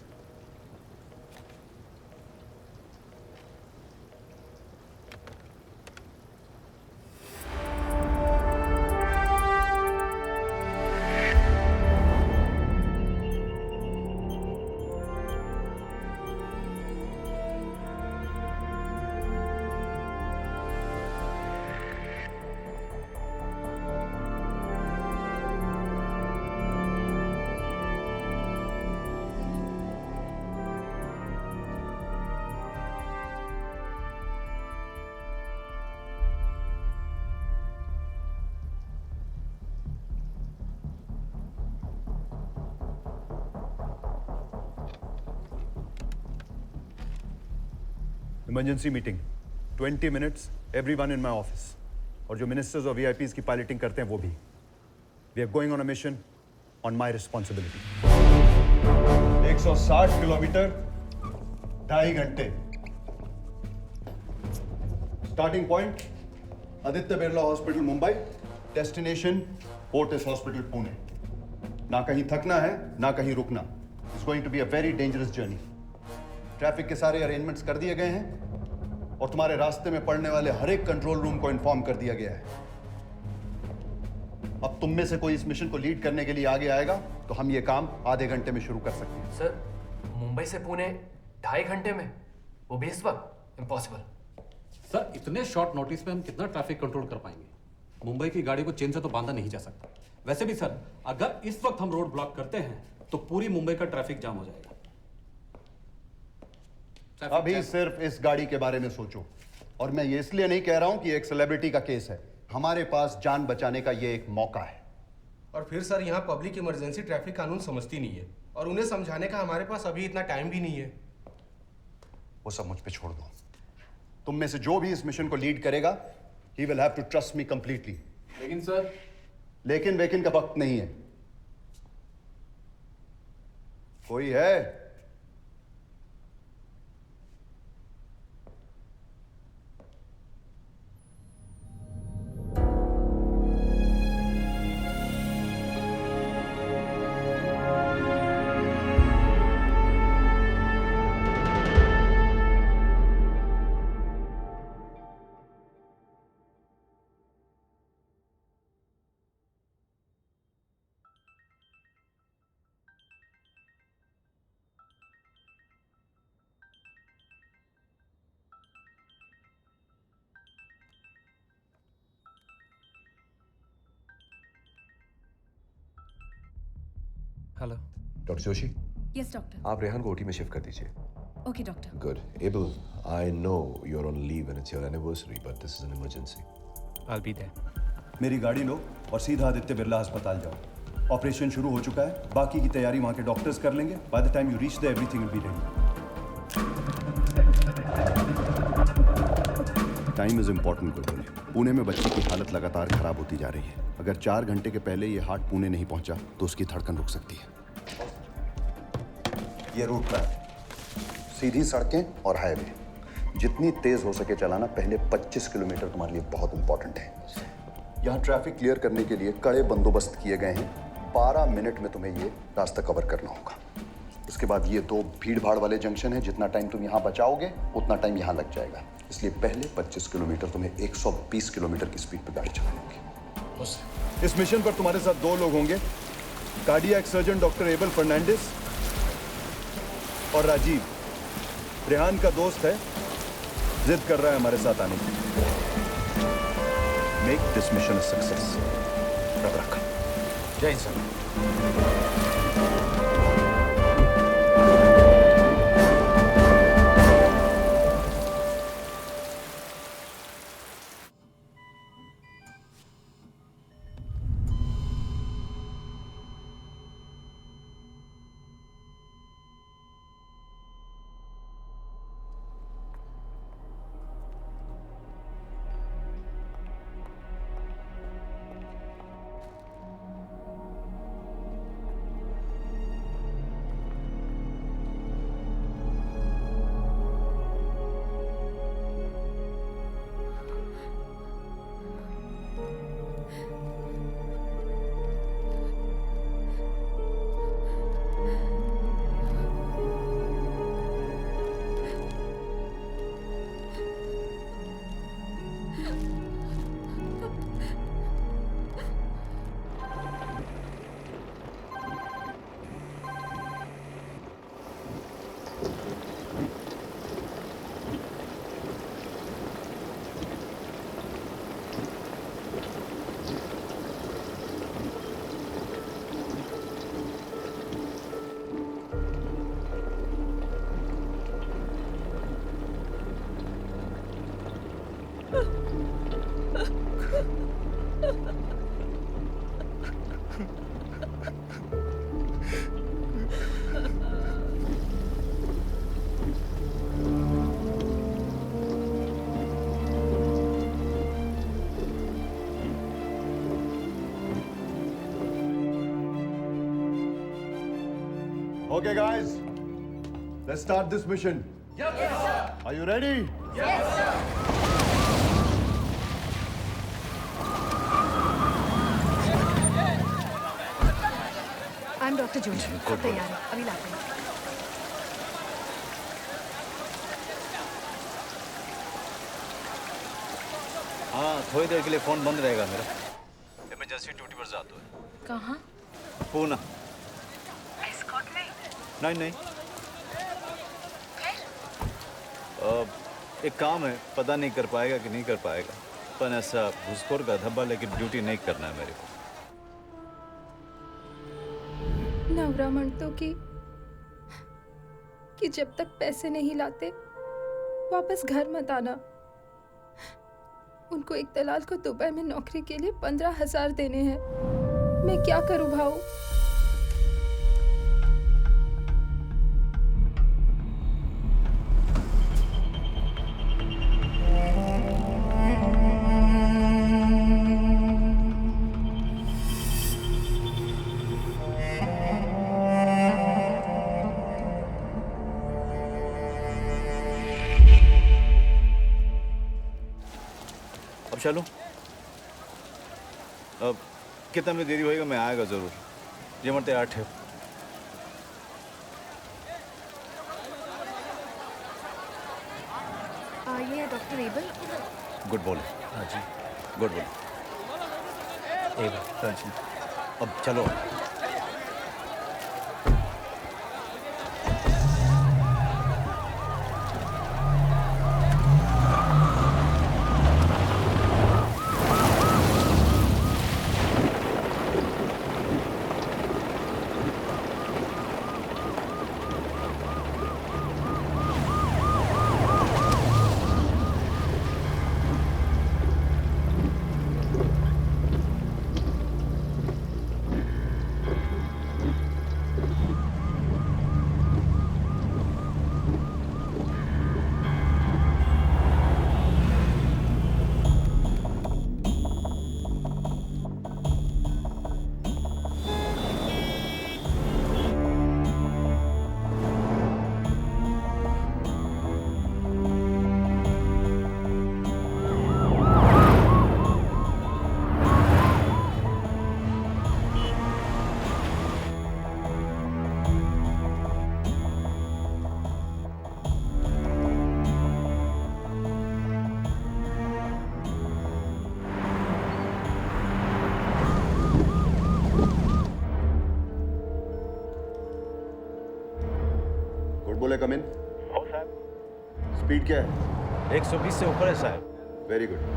emergency meeting 20 minutes, everyone in my office. और जो मिनिस्टर्स और वीआईपीज की पायलटिंग करते हैं वो भी. We are going on a mission on my responsibility. 160 kilometre, 2.5 घंटे. Starting point Aditya Birla hospital Mumbai, destination Fortis hospital Pune. ना कहीं थकना है ना कहीं रुकना. It's going to be a very dangerous journey. Traffic के सारे अरेंजमेंट्स कर दिए गए हैं और तुम्हारे रास्ते में पड़ने वाले हर एक कंट्रोल रूम को इन्फॉर्म कर दिया गया है. अब तुम में से कोई इस मिशन को लीड करने के लिए आगे आएगा तो हम ये काम आधे घंटे में शुरू कर सकते हैं. सर, मुंबई से पुणे 2.5 घंटे में, वो भी इस वक्त? इम्पॉसिबल. सर, इतने शॉर्ट नोटिस में हम कितना ट्रैफिक कंट्रोल कर पाएंगे? मुंबई की गाड़ी को चेन से तो बांधा नहीं जा सकता. वैसे भी सर, अगर इस वक्त हम रोड ब्लॉक करते हैं तो पूरी मुंबई का ट्रैफिक जाम हो जाएगा. अभी सिर्फ इस गाड़ी के बारे में सोचो. और मैं ये इसलिए नहीं कह रहा हूं कि एक सेलिब्रिटी का केस है. हमारे पास जान बचाने का ये एक मौका है. और फिर सर, यहाँ पब्लिक इमरजेंसी ट्रैफिक कानून समझती नहीं है और उन्हें समझाने का हमारे पास अभी इतना टाइम भी नहीं है. वो सब मुझ पे छोड़ दो. तुम में से जो भी इस मिशन को लीड करेगा, he will have to trust me completely. लेकिन सर, लेकिन वेकिन का वक्त नहीं है। कोई है? Hello doctor Joshi, yes doctor. आप रेहान को ओटी में शिफ्ट कर दीजिए। Okay doctor. Good. Abel, I know you are on leave and it's your anniversary, but this is an emergency. I will be there. मेरी गाड़ी लो और सीधा आदित्य बिरला अस्पताल जाओ। ऑपरेशन शुरू हो चुका है, बाकी की तैयारी वहाँ के डॉक्टर्स कर लेंगे। By the time you reach there everything will be ready. Time is important गुरु। पुणे में बच्चे की हालत लगातार खराब होती जा रही है। अगर 4 घंटे के पहले ये हार्ट पुणे नहीं पहुंचा तो उसकी धड़कन रुक सकती है। ये रूट पर सीधी सड़कें और हाईवे, जितनी तेज हो सके चलाना। पहले 25 किलोमीटर तुम्हारे लिए बहुत इंपॉर्टेंट है। यहाँ ट्रैफिक क्लियर करने के लिए कड़े बंदोबस्त किए गए हैं। 12 मिनट में तुम्हें ये रास्ता कवर करना होगा। उसके बाद ये 2 भीड़ भाड़ वाले जंक्शन है। जितना टाइम तुम यहाँ बचाओगे उतना टाइम यहाँ लग जाएगा। इसलिए पहले 25 किलोमीटर तुम्हें 120 किलोमीटर की स्पीड पर गाड़ी चलानी होगी। इस मिशन पर तुम्हारे साथ 2 लोग होंगे, cardiac surgeon doctor Abel Fernandes और राजीव। रेहान का दोस्त है, जिद कर रहा है हमारे साथ आने की। Make this mission a success. रब रखा। जय Hind sir. Okay, guys, let's start this mission. Yes, sir. Are you ready? Yes, sir. I'm Dr. Joshi. तैयार है, अभी लाते हैं। हाँ, थोड़ी देर के लिए फोन बंद रहेगा मेरा। इमरजेंसी ड्यूटी पर जाता है। कहाँ? पूना। एस्कॉर्ट में? नहीं। एक काम है, पता नहीं कर पाएगा कि नहीं कर पाएगा। पर ऐसा घुसखोर का धब्बा, लेकिन ड्यूटी नहीं करना है मेरे को। नवरा म्हणतो कि जब तक पैसे नहीं लाते वापस घर मत आना। उनको एक दलाल को दुबई में नौकरी के लिए 15,000 देने हैं। मैं क्या करूं भाऊ? चलूं? अब कितना में देरी होएगा, मैं आएगा ज़रूर। ये मरते 8 है। ये है डॉक्टर एबल। गुड बोले। हाँ जी, गुड बोले। हाँ जी। अब चलो। बोले कम इन। हो साहब। स्पीड क्या है? 120 से ऊपर है साहब। Very good.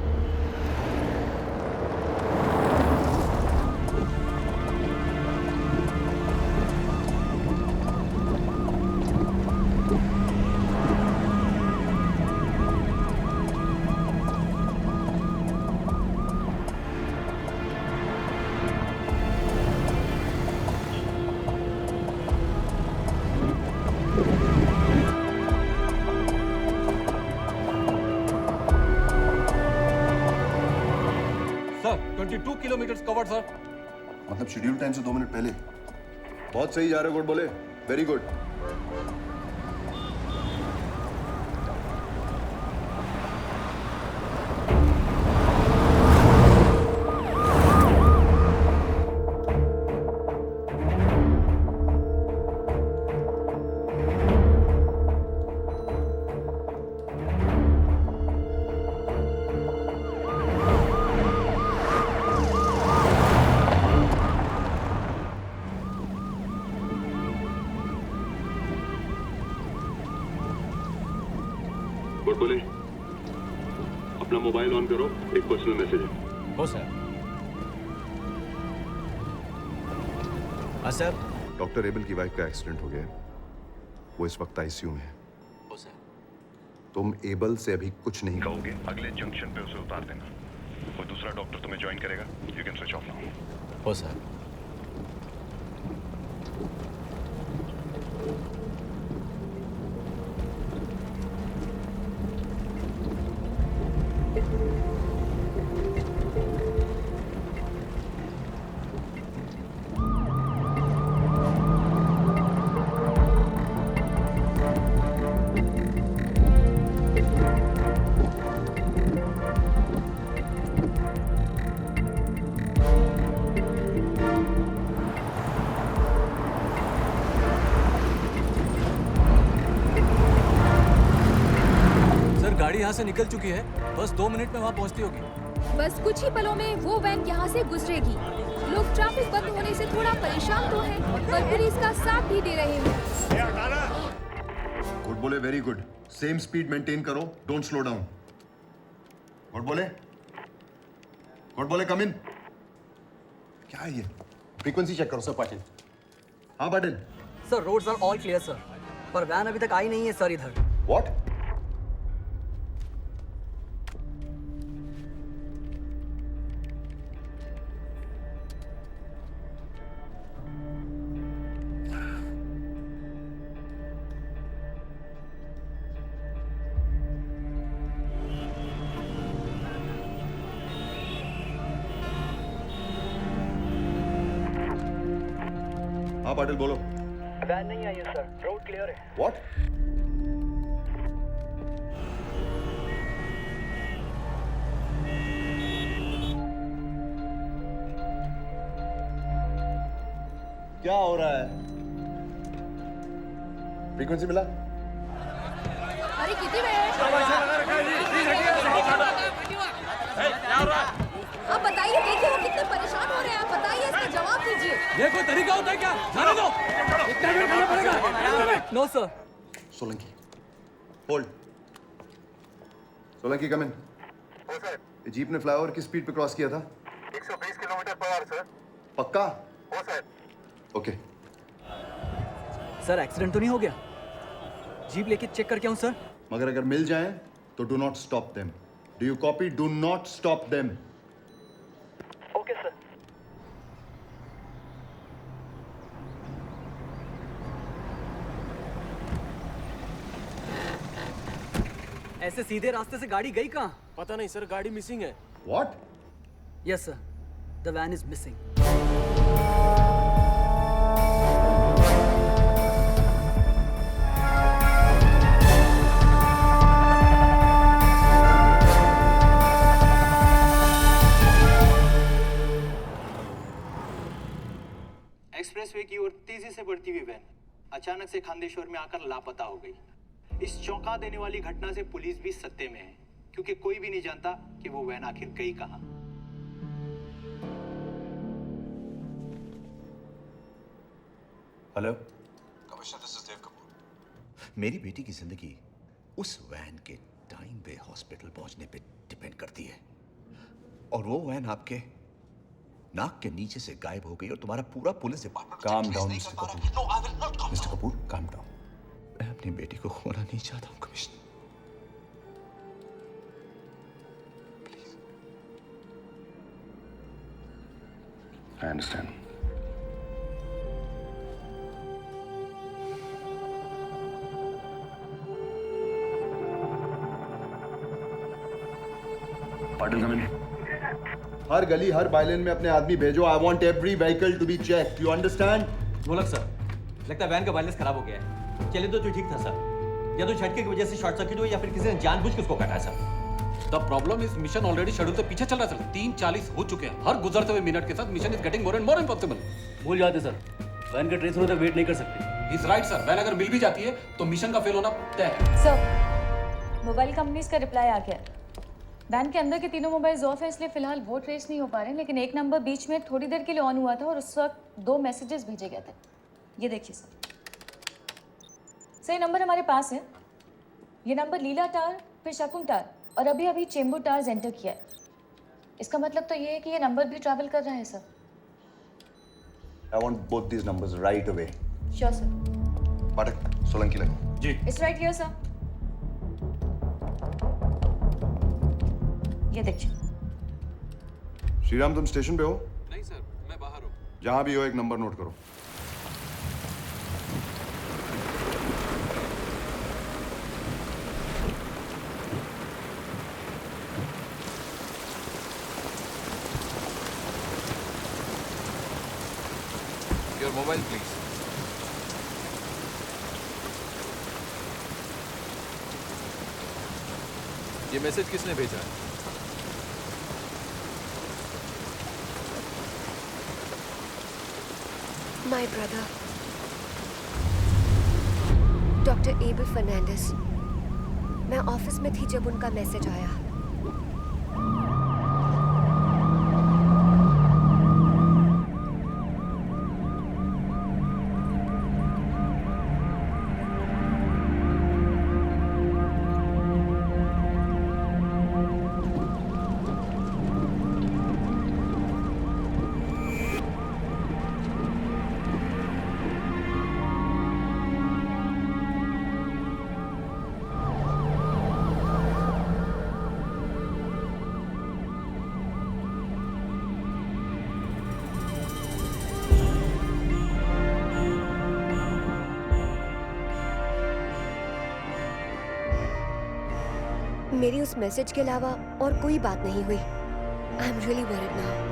Sir 22 kilometre covered sir. मतलब शेड्यूल टाइम से 2 मिनट पहले। बहुत सही जा रहे हो, गुड बोले। Very good. गुड बोले, अपना मोबाइल ऑन करो, एक पर्सनल मैसेज है। हो सर। हाँ सर। डॉक्टर एबल की वाइफ का एक्सीडेंट हो गया है, वो इस वक्त आईसीयू में है। हो सर। तुम एबल से अभी कुछ नहीं कहोगे, अगले जंक्शन पे उसे उतार देना। वो दूसरा डॉक्टर तुम्हें ज्वाइन करेगा। You can switch off now. हो सर। गाड़ी यहाँ से निकल चुकी है, बस 2 मिनट में वहाँ पहुँचती होगी। बस कुछ ही पलों में वो वैन यहाँ से गुजरेगी। लोग ट्रैफिक बंद होने से थोड़ा परेशान तो हैं, पर पुलिस का साथ भी दे रहे हैं। Godbole, very good. Same speed maintain करो, don't slow down. Godbole, Godbole, come in. क्या है ये? फ्रीक्वेंसी चेक करो। सर पाटिल। हाँ Patil. Sir roads are all clear sir, पर वैन अभी तक आई नहीं है सर इधर। व्हाट? हाँ पाटिल बोलो। वैन नहीं आई है सर, रोड क्लियर है। व्हाट? क्या हो रहा है? फ्रीक्वेंसी मिला? अरे कितनी वेळ? आप बताइए, देखिए वो कितने परेशान हो रहे हैं, आप बताइए, इसका जवाब दीजिए। ये कोई तरीका होता है क्या? जाने दो। इतना वेट करना पड़ेगा। No sir. Solanki, hold. Solanki come in. ये जीप ने फ्लाईओवर की स्पीड पे क्रॉस किया था? 120 किलोमीटर पर आवर सर। पक्का? हो सर। ओके। सर एक्सीडेंट तो नहीं हो गया? जीप लेके चेक करके आऊं सर? मगर अगर मिल जाए तो do not stop them. Do you copy? Do not stop them. Okay sir. ऐसे सीधे रास्ते से गाड़ी गई कहाँ? पता नहीं सर, गाड़ी मिसिंग है। What? Yes sir, the van is missing. Expressway की ओर तेजी से बढ़ती हुई वैन अचानक से खांदेश्वर में आकर लापता हो गई। इस चौंका देने वाली घटना से पुलिस भी सत्ते में है, क्योंकि कोई भी नहीं जानता कि वो वैन आखिर गई कहां। हेलो, कमिश्नर, दिस इज देव कपूर। मेरी बेटी की जिंदगी उस वैन के टाइम पे हॉस्पिटल पहुंचने पे डिपेंड करती है, और वो वैन आपके नाक के नीचे से गायब हो गई और तुम्हारा पूरा police department calm down mister Kapoor. Mister Kapoor, calm down. मैं अपनी बेटी को खोना नहीं चाहता हूं commissioner. I understand. Patil come in. हर गली हर बाइलेन में अपने आदमी भेजो। I want every vehicle to be check. You understand? गोलक सर, लगता है वैन का वायरलेस खराब हो गया है। चले तो ठीक था सर, या तो झटके की वजह से शॉर्ट सर्किट हुई या फिर किसी ने जानबूझ के उसको काटा है sir. The problem is mission already schedule से पीछे चल रहा है सर। 3:40 हो चुके हैं। हर गुजरते हुए मिनट के साथ mission is getting more and more impossible. भूल जाते सर, वैन का ट्रेस होने तक वेट नहीं कर सकते। इज राइट सर, वैन अगर मिल भी जाती है तो मिशन का फेल होना तय है। सर, मोबाइल कंपनीज का रिप्लाई आ गया। वैन के अंदर के तीनों मोबाइल्स ऑफ है, इसलिए फिलहाल वो ट्रेस नहीं हो पा रहे, लेकिन एक नंबर बीच में थोड़ी देर के लिए ऑन हुआ था और उस वक्त 2 मैसेजेस भेजे गए थे। ये देखिए सर, सही नंबर हमारे पास है। ये नंबर लीला टार, फिर शकुन टार और अभी अभी चेंबूर टार्स एंटर किया है। इसका मतलब तो ये है कि ये नंबर भी ट्रैवल कर रहा है sir. I want both these numbers right away. Sure sir. Pathak, Solanki लगो। जी। It's right here sir. ये देखिए। श्रीराम, तुम स्टेशन पे हो? नहीं सर, मैं बाहर हूँ। जहां भी हो एक नंबर नोट करो। Your mobile please. ये मैसेज किसने भेजा है? My brother, doctor Abel Fernandes. मैं ऑफिस में थी जब उनका मैसेज आया। मेरी उस मैसेज के अलावा और कोई बात नहीं हुई। I am really worried now.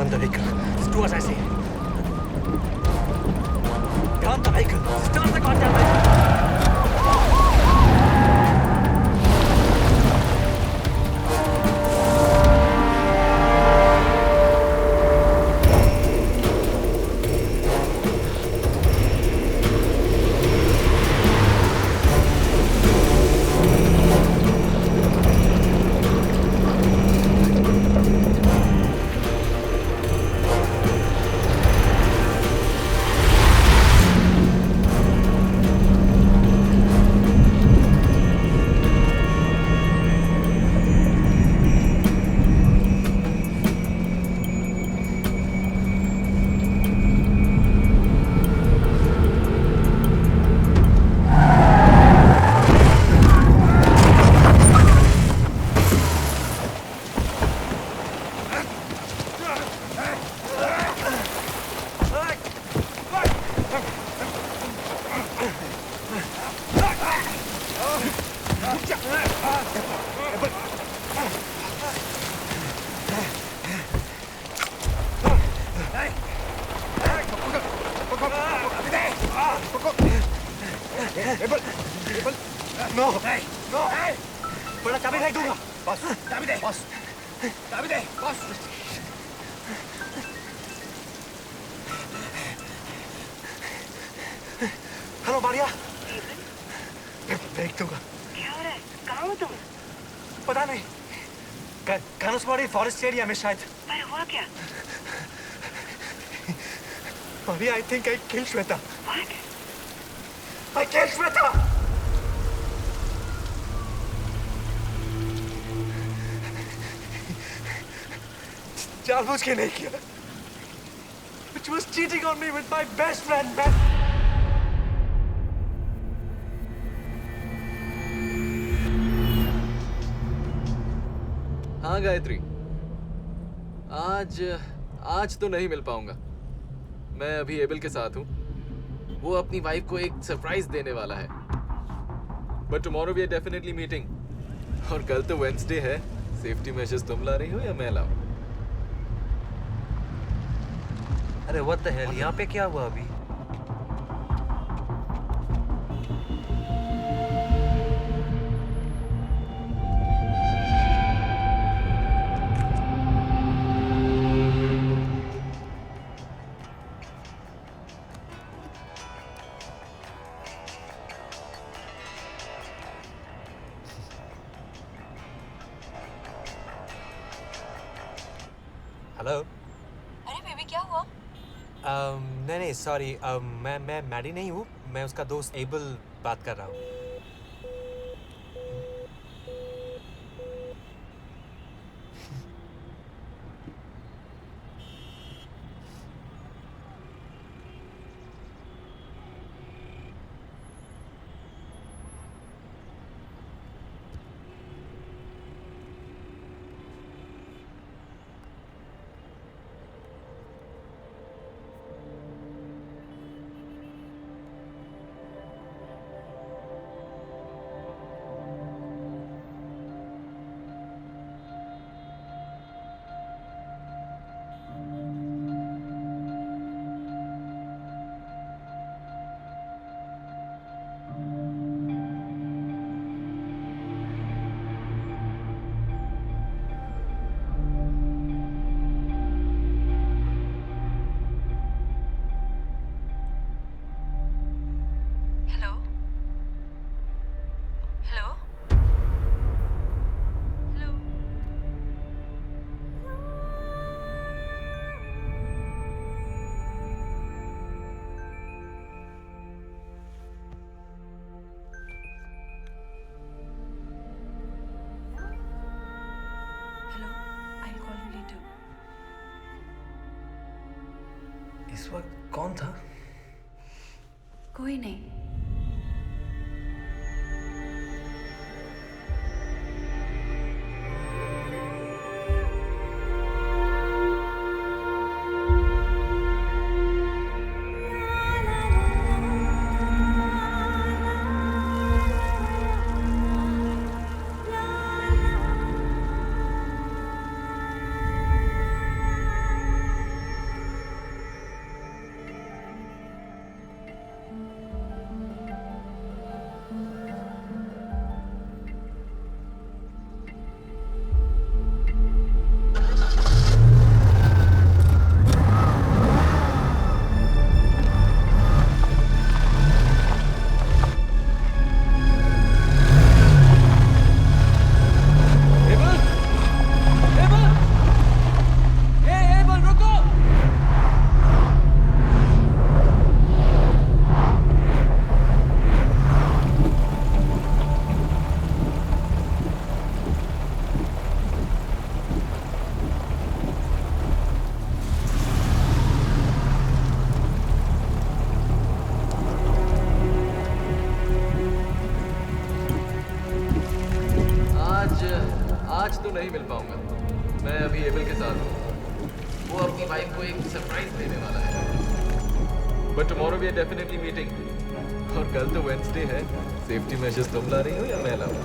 Turn the vehicle. Just do as I say. Turn the vehicle. Just turn the goddamn vehicle. No! No! बड़ा चाबी फेंक दूंगा। बस, चाबी दे। बस, चाबी दे। बस। हेलो मारिया। फेंक दूंगा। क्या हो रहा है? कहाँ हो तुम? पता नहीं। कानसवाड़ी फॉरेस्ट एरिया में शायद। पर हुआ क्या? Maria, I think I killed Shweta. What? I killed Shweta. जानबूझ के नहीं किया। She was cheating on me with my best friend, man. हाँ गायत्री, आज तो नहीं मिल पाऊंगा। मैं अभी एबल के साथ हूँ। वो अपनी वाइफ को एक सरप्राइज देने वाला है। But tomorrow we are definitely meeting. और कल तो वेडनेसडे है। सेफ्टी मेजर्स तुम ला रही हो या मैं लाऊं? अरे व्हाट द हेल, यहाँ पे क्या हुआ अभी? हेलो। अरे बेबी क्या हुआ? नहीं सॉरी, मैं मैडी नहीं हूँ। मैं उसका दोस्त एबल बात कर रहा हूँ। इस वक्त कौन था? कोई नहीं। एबल के साथ हूँ। वो अपनी वाइफ को एक सरप्राइज देने वाला है। But tomorrow we are definitely meeting. और कल तो वेडनेसडे है। सेफ्टी मेजर्स तुम ला रही हो या मैं लाऊं?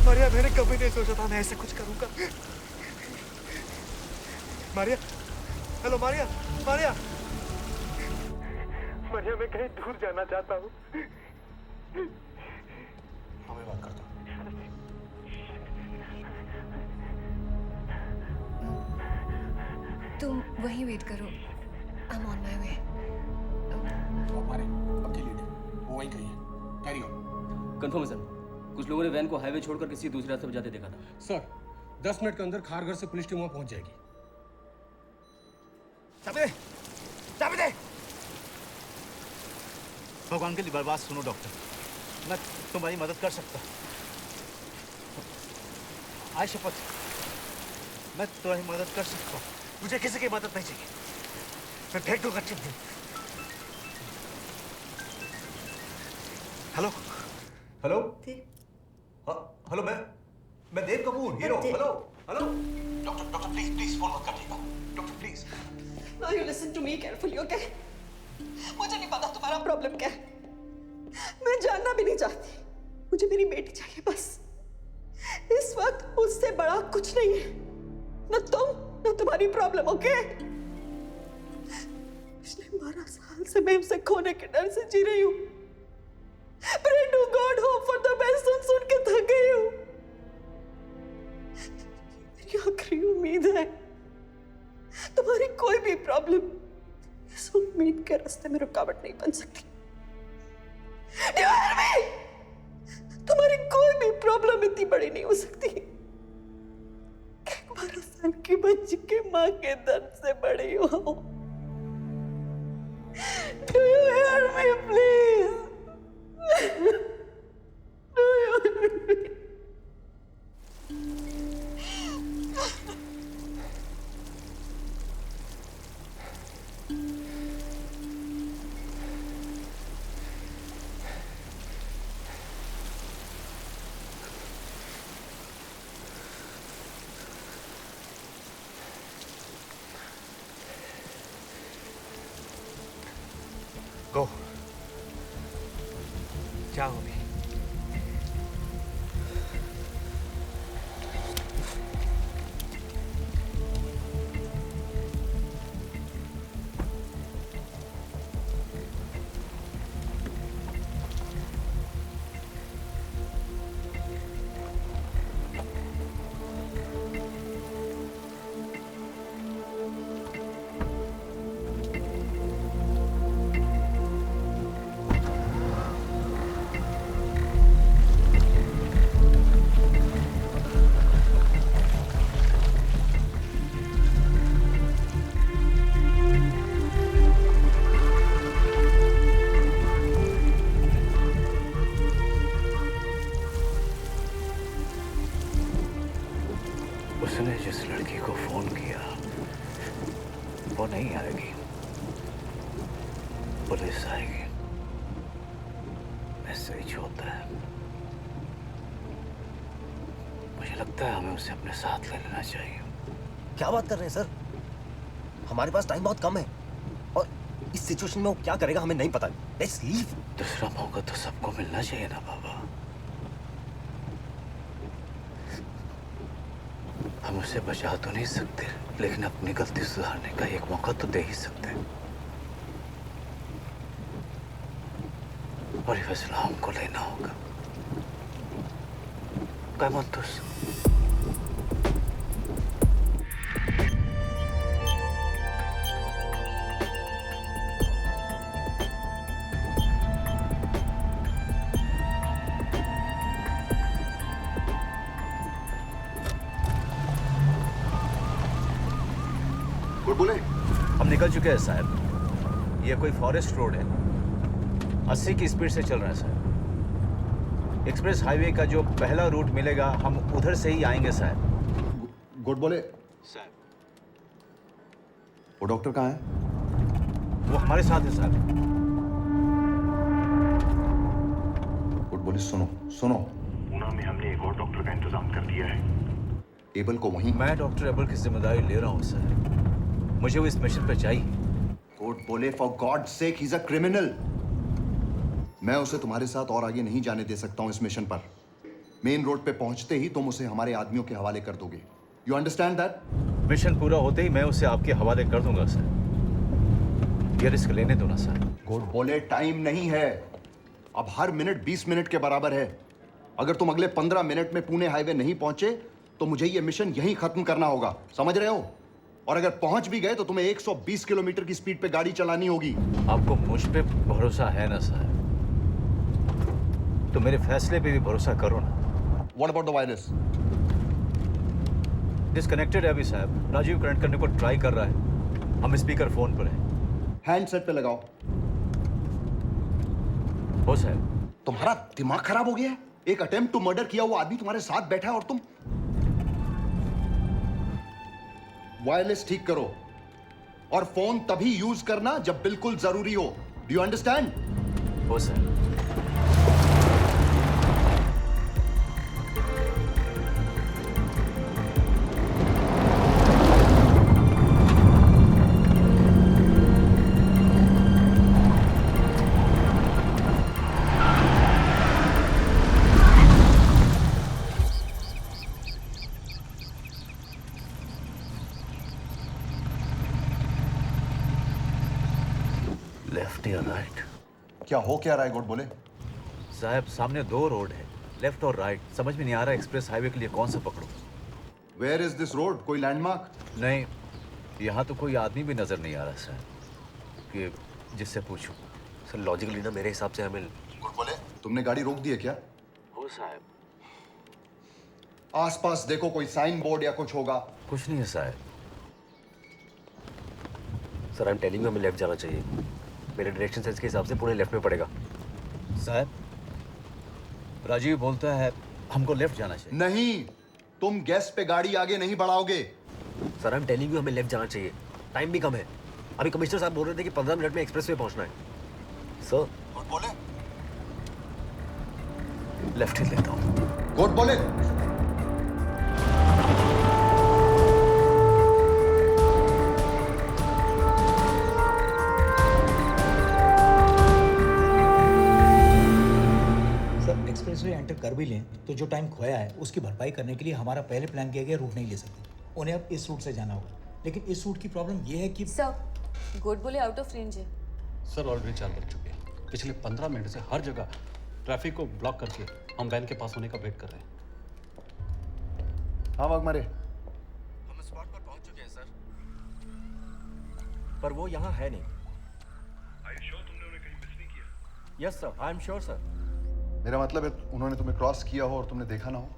मारिया, मैंने कभी नहीं सोचा था मैं ऐसा कुछ करूंगा। मारिया, हेलो मारिया, मारिया, मारिया, मैं कहीं दूर जाना चाहता हूँ। मैं बात करता हूँ। तुम वहीं वेट करो। I'm on my way. हमारे पक्की लीड वो वहीं कहीं है। Carry on. कंफर्म है सर। कुछ लोगों ने वैन को हाईवे छोड़कर किसी दूसरे रास्ते पर जाते देखा था। सर, 10 मिनट के अंदर खारघर से पुलिस टीम वहां पहुंच जाएगी। चाबी दे, चाबी दे। भगवान के लिए बात सुनो डॉक्टर, मैं तुम्हारी मदद कर सकता। आय शपथ, मैं तुम्हारी मदद कर सकता हूँ। मुझे किसी की मदद नहीं चाहिए। मैं फेंक दूंगा चिट्ठी। हेलो हेलो हेलो, मैं Dev Kapoor, hero. Hello hello doctor please please phone मत करिएगा। Doctor please. Now you listen to me carefully, okay? मुझे नहीं पता तुम्हारा प्रॉब्लम क्या है। मैं जानना भी नहीं चाहती। मुझे मेरी बेटी चाहिए बस। इस वक्त उससे बड़ा कुछ नहीं है। न तुम न तुम्हारी प्रॉब्लम, ओके? पिछले 12 साल से मैं उसे खोने के डर से जी रही हूँ। Pray to God, hope for the best सुन के थक गई हूँ। मेरी आखिरी उम्मीद है। तुम्हारी कोई भी प्रॉब्लम इस उम्मीद के रास्ते में रुकावट नहीं बन सकती। Do you hear me? तुम्हारी कोई भी प्रॉब्लम इतनी बड़ी नहीं हो सकती कि 12 साल की बच्ची के माँ के दर्द से बड़ी हो। Do you hear me, please? Do you hear me? Go. जाओ अभी। उसने जिस लड़की को फोन किया वो नहीं आएगी, पुलिस आएगी। मैसेज होता है। मुझे लगता है हमें उसे अपने साथ ले लेना चाहिए। क्या बात कर रहे हैं सर? हमारे पास टाइम बहुत कम है और इस सिचुएशन में वो क्या करेगा हमें नहीं पता। Let's leave. दूसरा मौका तो सबको मिलना चाहिए ना बाबा। हम उसे बचा तो नहीं सकते, लेकिन अपनी गलती सुधारने का एक मौका तो दे ही सकते हैं। और ये फैसला हमको लेना होगा। Come on, दोस्त। बोले? हम निकल चुके हैं साहब। ये कोई फॉरेस्ट रोड है, 80 की स्पीड से चल रहा है साहब। एक्सप्रेस हाईवे का जो पहला रूट मिलेगा हम उधर से ही आएंगे साहब। गुड बोले? साहब वो डॉक्टर कहाँ है? वो हमारे साथ है साहब। गुड बोले सुनो सुनो, पूना में हमने एक और डॉक्टर का इंतजाम कर दिया है। एबल को वहीं। मैं डॉक्टर एबल की जिम्मेदारी ले रहा हूँ सर, मुझे वो इस मिशन पे चाहिए। गुड बोले for God sake he is a criminal. मैं उसे तुम्हारे साथ और आगे नहीं जाने दे सकता हूँ इस मिशन पर। मेन रोड पे पहुंचते ही तुम उसे हमारे आदमियों के हवाले कर दोगे। You understand that? मिशन पूरा होते ही मैं उसे आपके हवाले कर दूंगा सर। ये रिस्क लेने दो ना सर। गुड बोले टाइम नहीं है, अब हर मिनट 20 मिनट के बराबर है। अगर तुम अगले 15 मिनट में पुणे हाईवे नहीं पहुंचे तो मुझे ये मिशन यहीं खत्म करना होगा, समझ रहे हो? और अगर पहुंच भी गए तो तुम्हें 120 किलोमीटर की स्पीड पे गाड़ी चलानी होगी। आपको मुझ पे भरोसा है ना सर, तो मेरे फैसले पे भी भरोसा करो ना। What about the wireless? Disconnected है अभी साहब। राजीव कनेक्ट करने को ट्राई कर रहा है, हम स्पीकर फोन पर हैं। हैंडसेट पे लगाओ। हो साहब। तुम्हारा दिमाग खराब हो गया है? एक अटेम्प्ट टू मर्डर किया हुआ आदमी तुम्हारे साथ बैठा है और तुम वायरलेस ठीक करो और फोन तभी यूज करना जब बिल्कुल जरूरी हो। Do you understand? हो सर। लेफ्ट या राइट? क्या हो क्या रहा है गुड बोले? साहब सामने दो रोड है, लेफ्ट और राइट। समझ में नहीं आ रहा एक्सप्रेस हाईवे के लिए कौन सा पकड़ूं। Where is this road? कोई लैंडमार्क? नहीं, यहाँ तो कोई आदमी भी नजर नहीं आ रहा सर कि जिससे पूछूं। सर लॉजिकली ना मेरे हिसाब से हमें। गुड बोले तुमने गाड़ी रोक दी है क्या? हो साहब। आसपास देखो, कोई साइन बोर्ड या कुछ होगा। कुछ नहीं है साहब। Sir I am telling you हमें लेफ्ट जाना चाहिए। मेरे डायरेक्शन सेंस के हिसाब से पुणे लेफ्ट में पड़ेगा। साहब राजीव बोलता है हमको लेफ्ट जाना चाहिए। नहीं, तुम गैस पे गाड़ी आगे नहीं बढ़ाओगे। Sir I am telling you हमें लेफ्ट जाना चाहिए, टाइम भी कम है। अभी कमिश्नर साहब बोल रहे थे कि 15 मिनट में एक्सप्रेस वे पहुंचना है। सर गुड बोले? लेफ्ट ही लेता हूँ। गुड बोले? एक्सप्रेसवे एंटर कर भी लें तो जो टाइम खोया है उसकी भरपाई करने के लिए हमारा पहले प्लान किया गया रूट नहीं ले सकते। उन्हें अब इस रूट से जाना होगा, लेकिन इस रूट की प्रॉब्लम ये है कि सर गुड बोले आउट ऑफ रेंज है। सर ऑलरेडी 4 बज चुके हैं। पिछले 15 मिनट से हर जगह ट्रैफिक को ब्लॉक करके हम वैन के पास होने का वेट कर रहे हैं। हाँ वाघमारे, हम स्पॉट पर पहुंच चुके हैं सर, पर वो यहाँ है नहीं। Are you sure तुमने उन्हें कहीं मिस नहीं किया? Yes sir, I am sure sir. मेरा मतलब है उन्होंने तुम्हें क्रॉस किया हो और तुमने देखा ना हो।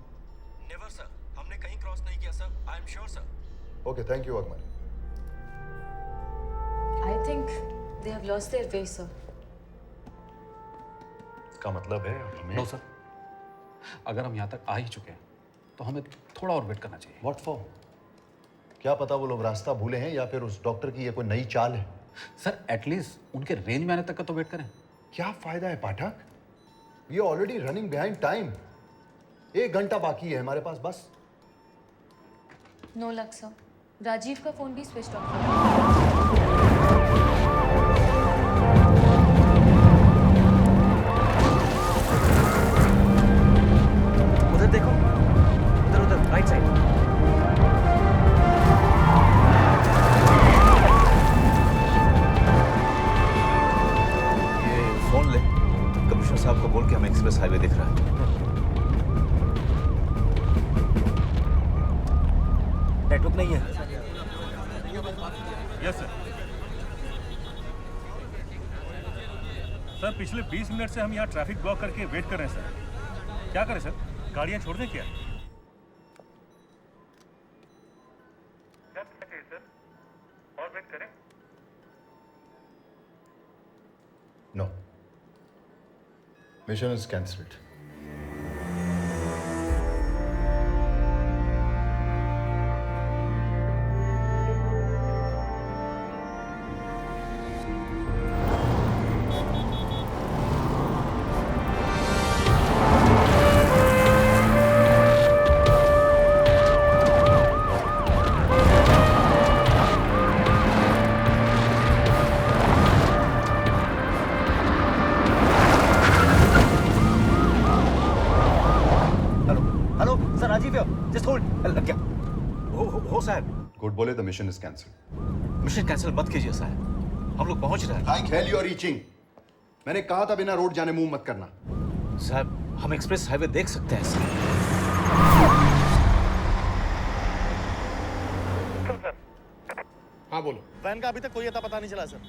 नेवर सर, हमने कहीं क्रॉस नहीं किया sir, I am sure sir. Okay, thank you Waghmare. I think they have lost their way sir. इसका मतलब है हमें। नो सर, अगर हम यहाँ तक आ ही चुके हैं तो हमें थोड़ा और वेट करना चाहिए। What for? क्या पता वो लोग रास्ता भूले हैं या फिर उस डॉक्टर की ये कोई नई चाल है। सर एटलीस्ट उनके रेंज में आने तक का तो वेट करें। क्या फायदा है Pathak? We are already running behind time. 1 घंटा बाकी है हमारे पास बस। नो लक सर, राजीव का फोन भी स्विच ऑफ है। उधर देखो, उधर उधर राइट साइड। ये फोन ले, कमिश्नर साहब को बोल के हमें एक्सप्रेस हाईवे दिख रहा है। नेटवर्क नहीं है। Yes sir. सर पिछले 20 मिनट से हम यहाँ ट्रैफिक ब्लॉक करके वेट कर रहे हैं सर। क्या करें सर, गाड़ियाँ छोड़ दें क्या? सर और मैं Mission is cancelled. Godbole the mission is cancel. Mission cancel मत कीजिए साहब, हम लोग पहुंच रहे हैं। Like hell you are reaching. मैंने कहा था बिना रोड जाने मुंह मत करना। साहब हम एक्सप्रेस हाईवे देख सकते हैं सर। हाँ बोलो। वैन का अभी तक कोई अता पता नहीं चला सर।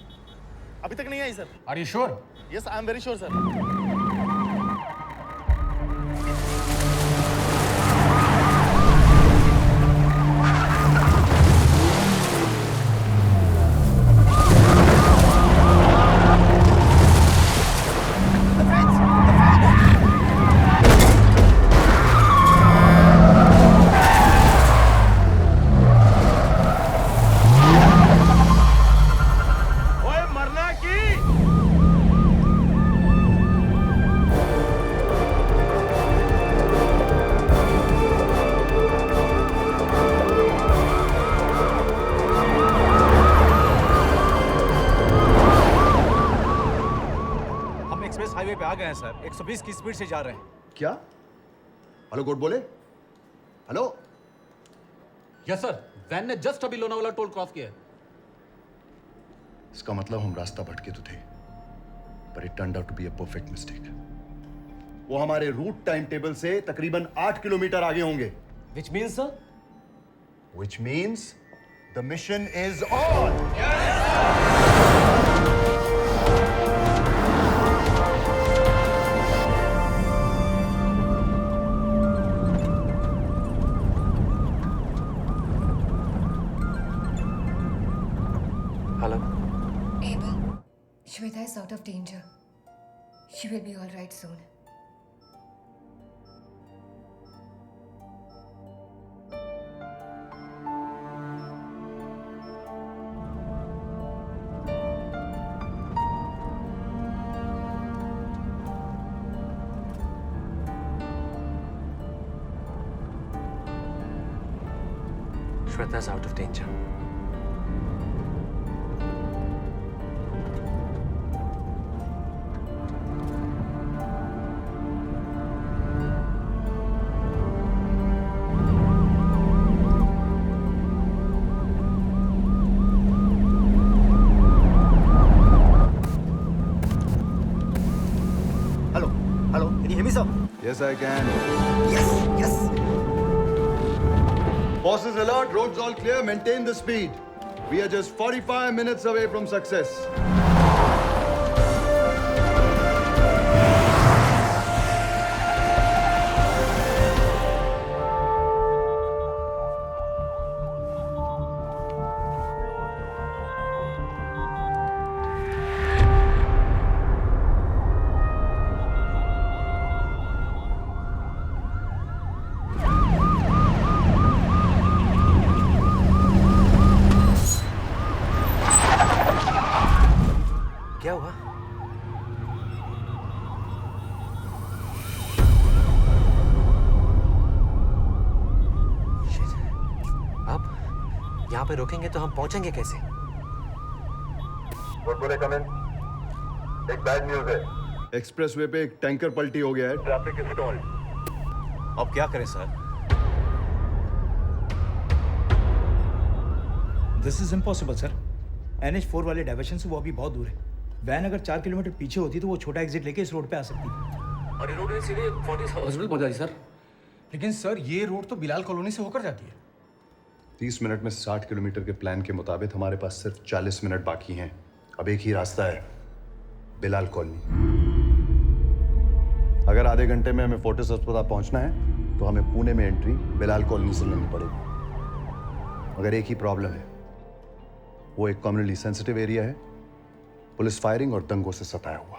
अभी तक नहीं आई sir. Are you sure? Yes I am very sure sir. Highway पे आ गए हैं सर, 120 की स्पीड से जा रहे हैं। क्या? हेलो गुड बोले। हेलो। यस सर, वैन ने जस्ट अभी लोनावाला टोल क्रॉस किया है। इसका मतलब हम रास्ता भटके तो थे, पर it turned out to be a perfect mistake. वो हमारे रूट टाइम टेबल से तकरीबन 8 किलोमीटर आगे होंगे। Which means sir? Which means the mission is on. Hello. Abel, Shweta is out of danger. She will be all right soon. Shweta is out of danger. Yes, I can. Yes, yes. Bosses alert, roads all clear, maintain the speed. We are just 45 minutes away from success. क्या हुआ? Shit. अब यहाँ पे रोकेंगे तो हम पहुंचेंगे कैसे? गुड बोले कमेंट। एक बैड न्यूज़ है। एक्सप्रेसवे पे एक टैंकर पलटी हो गया है। Traffic is stalled. अब क्या करें sir? This is impossible sir. NH4 वाले डाइवर्शन से वो अभी बहुत दूर है। वैन अगर 4 किलोमीटर पीछे होती तो वो छोटा एग्जिट लेके इस रोड पे आ सकती थी। और ये रोड सीधे फोर्टिस हॉस्पिटल पहुंच जाती सर। लेकिन सर ये रोड तो बिलाल कॉलोनी से होकर जाती है। 30 मिनट में 60 किलोमीटर के प्लान के मुताबिक हमारे पास सिर्फ 40 मिनट बाकी हैं। अब एक ही रास्ता है, बिलाल कॉलोनी। अगर आधे घंटे में हमें फोर्टिस अस्पताल पहुंचना है तो हमें पुणे में एंट्री बिलाल कॉलोनी से लेनी पड़ेगी। मगर एक ही प्रॉब्लम है, वो एक कम्युनिटी सेंसिटिव एरिया है, पुलिस फायरिंग और दंगों से सताया हुआ।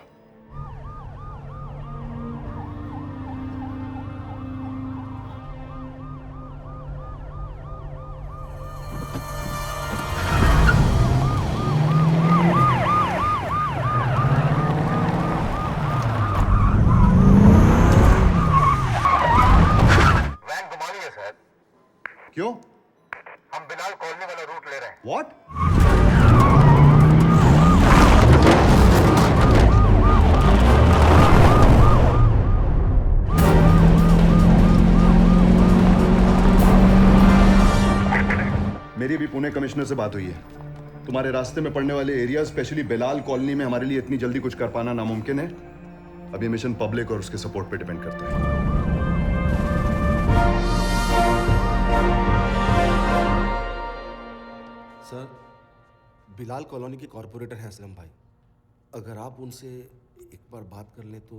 क्यों? हम बिलाल कॉलोनी वाला रूट ले रहे हैं। व्हाट? मेरी भी पुणे कमिश्नर से बात हुई है। तुम्हारे रास्ते में पड़ने वाले एरिया, स्पेशली बिलाल कॉलोनी में हमारे लिए इतनी जल्दी कुछ कर पाना नामुमकिन है। अभी मिशन पब्लिक और उसके सपोर्ट पे डिपेंड करता है। सर, बिलाल कॉलोनी के कॉरपोरेटर हैं असलम भाई। अगर आप उनसे एक बार बात कर लें तो।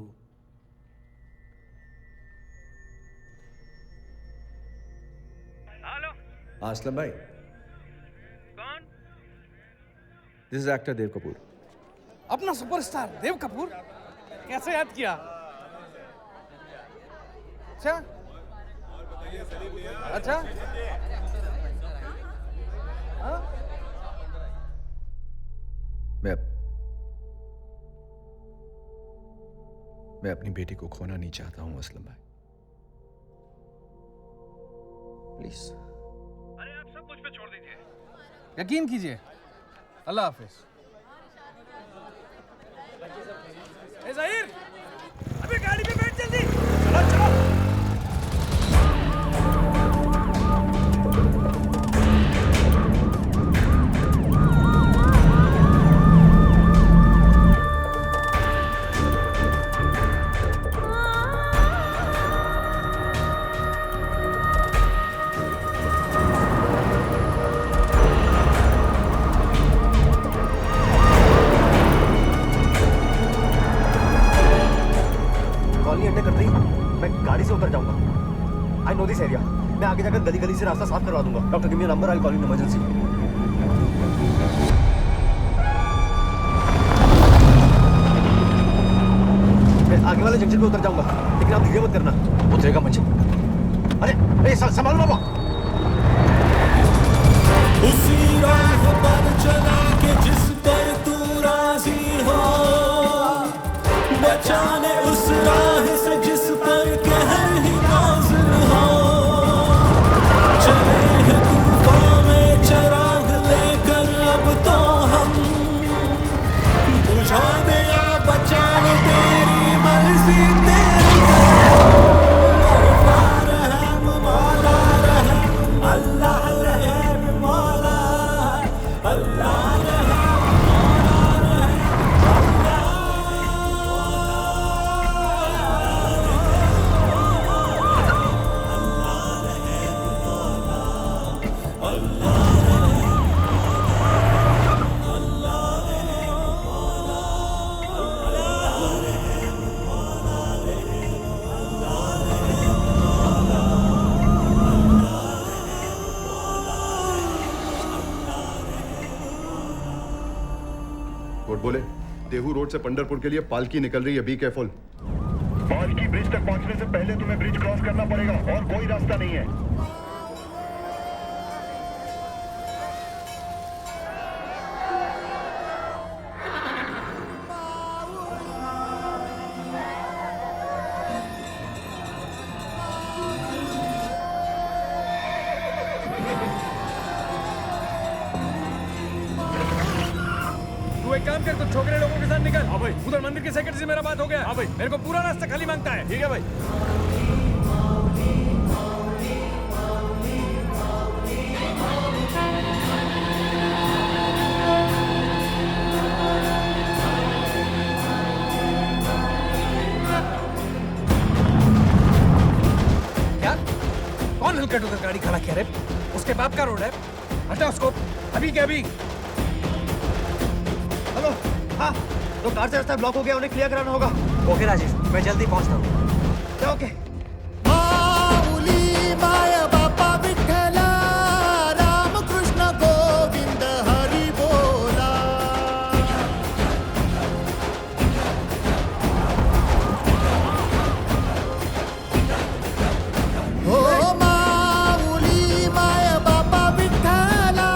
हेलो असलम भाई, कौन? दिस इज एक्टर देव कपूर। अपना सुपरस्टार देव कपूर कैसे याद किया? अच्छा अच्छा हाँ? मैं अपनी बेटी को खोना नहीं चाहता हूं असलम भाई, प्लीज। अरे आप सब मुझ पे छोड़ दीजिए। यकीन कीजिए। अल्लाह हाफिज। ए ज़हीर, अबे गाड़ी पे बैठ जल्दी। चलो चलो। मैं आगे जाकर गली गली से रास्ता साफ करवा दूंगा। Doctor give me number, I will call in emergency. मैं आगे वाले जंक्शन पे उतर जाऊंगा, लेकिन आप धीरे मत करना। उतरेगा मुझे। अरे संभालो बाबा। उसी राह पर चला के जिस पर तू राजी हो, बचाने उस राह से जिस पर कहर ही नाज़िल हो। चले हैं तूफान में चिराग लेकर अब तो हम, बुझा दे या बचाने तेरी मर्जी तेरी। रहम मौला रहम, अल्लाह रहम मौला, अल्लाह रहम मौला रहम। कोर्ट बोले, देहू रोड से पंडरपुर के लिए पालकी निकल रही है, बी केयरफुल। पालकी ब्रिज तक पहुंचने से पहले तुम्हें ब्रिज क्रॉस करना पड़ेगा और कोई रास्ता नहीं है। तू एक काम कर, तो छोकरे लोगों के साथ निकल। हाँ भाई। उधर मंदिर के सेक्रेटरी से मेरा बात हो गया। हाँ भाई। मेरे को पूरा रास्ता खाली मांगता है। ठीक है भाई। क्या? कौन हल्का उधर गाड़ी खड़ा किया रे? उसके बाप का रोड है। हटा उसको अभी के अभी। हेलो, हाँ, तो कार से रास्ता ब्लॉक हो गया, उन्हें क्लियर कराना होगा। ओके राजेश, मैं जल्दी पहुंचता हूँ। ओके। माऊली माया बापा विठ्ठला, राम कृष्ण गोविंद हरी बोला। हो माऊली माया बापा विठ्ठला,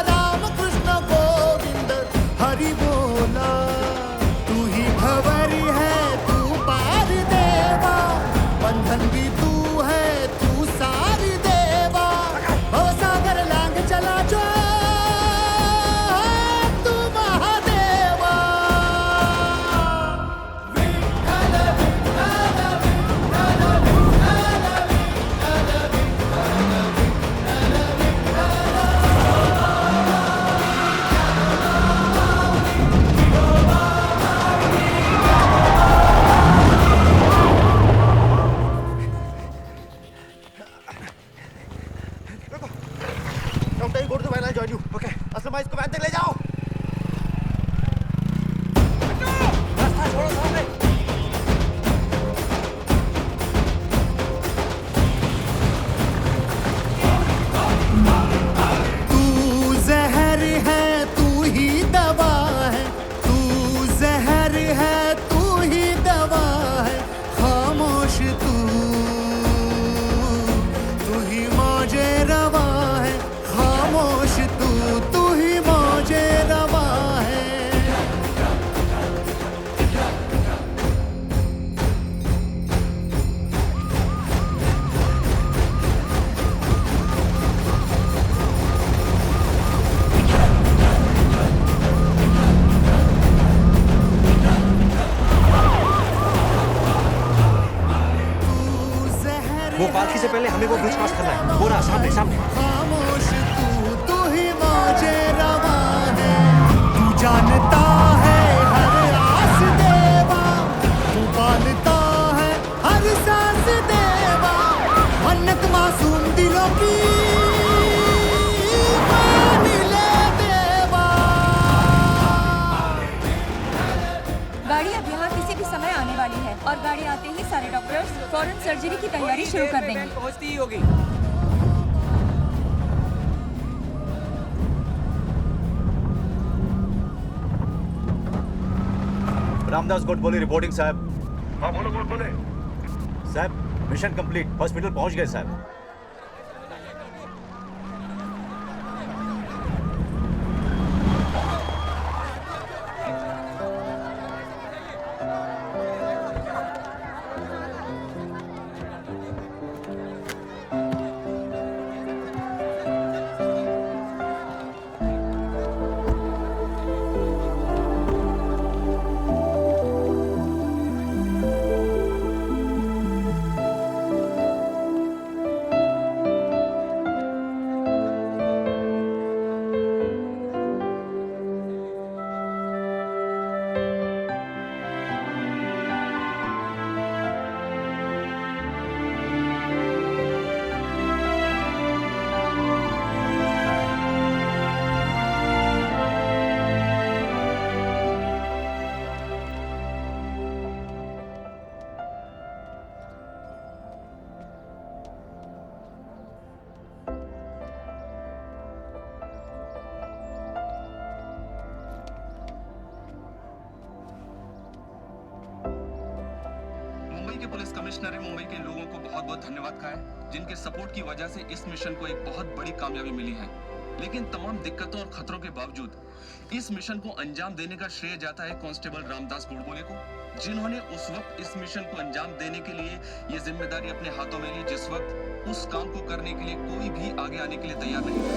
राम कृष्ण गोविंद हरी बोला। तू ही भंवर है तू पार देवा, वो पालकी से पहले हमें वो ब्रिज क्रॉस करना है। वो रहा सामने सामने। खामोश तू ही मौजे रवा है, तू जानता है हर आस देवा, तू पालता है हर सांस देवा, मन्नत मासूम दिलों की मान ले देवा। गाड़ी अब यहाँ किसी भी समय आने वाली है और गाड़ी आते ही सारे डॉक्टर्स फौरन सर्जरी की तैयारी शुरू कर देंगे। पहुंचती ही होगी। रामदास गोडबोले रिपोर्टिंग साहब। हाँ बोलो बोले। साहब मिशन कंप्लीट, हॉस्पिटल पहुंच गए साहब। पुलिस कमिश्नर ने मुंबई के लोगों को बहुत बहुत धन्यवाद कहा है, जिनके सपोर्ट की वजह से इस मिशन को एक बहुत बड़ी कामयाबी मिली है। लेकिन तमाम दिक्कतों और खतरों के बावजूद इस मिशन को अंजाम देने का श्रेय जाता है कांस्टेबल रामदास गोडबोले को, जिन्होंने उस वक्त इस मिशन को अंजाम देने के लिए ये जिम्मेदारी अपने हाथों में ली जिस वक्त उस काम को करने के लिए कोई भी आगे आने के लिए तैयार नहीं था।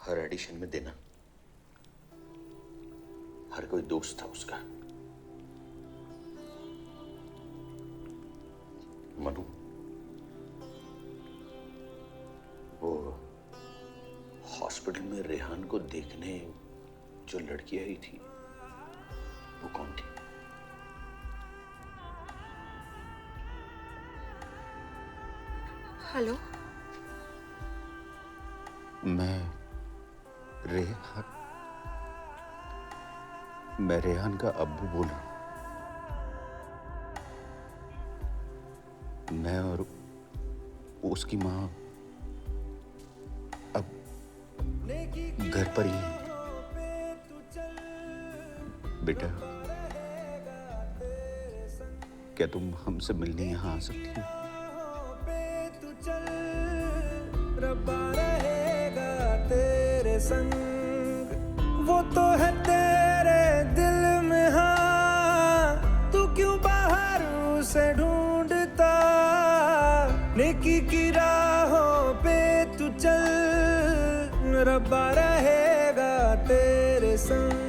हर एडिशन में देना, हर कोई दोस्त था उसका। मनु, वो हॉस्पिटल में रेहान को देखने जो लड़की आई थी वो कौन थी? हेलो, मैं रेहान का अब्बू बोल रहा हूं। मैं और उसकी माँ अब घर पर ही हैं। बेटा, क्या तुम हमसे मिलने यहाँ आ सकती हो? रब्बा रहेगा तेरे संग, वो तो है तेरे दिल में। हाँ, तू क्यों बाहर उसे ढूंढता, नेकी की राहों पे तू चल, रब्बा रहेगा तेरे संग।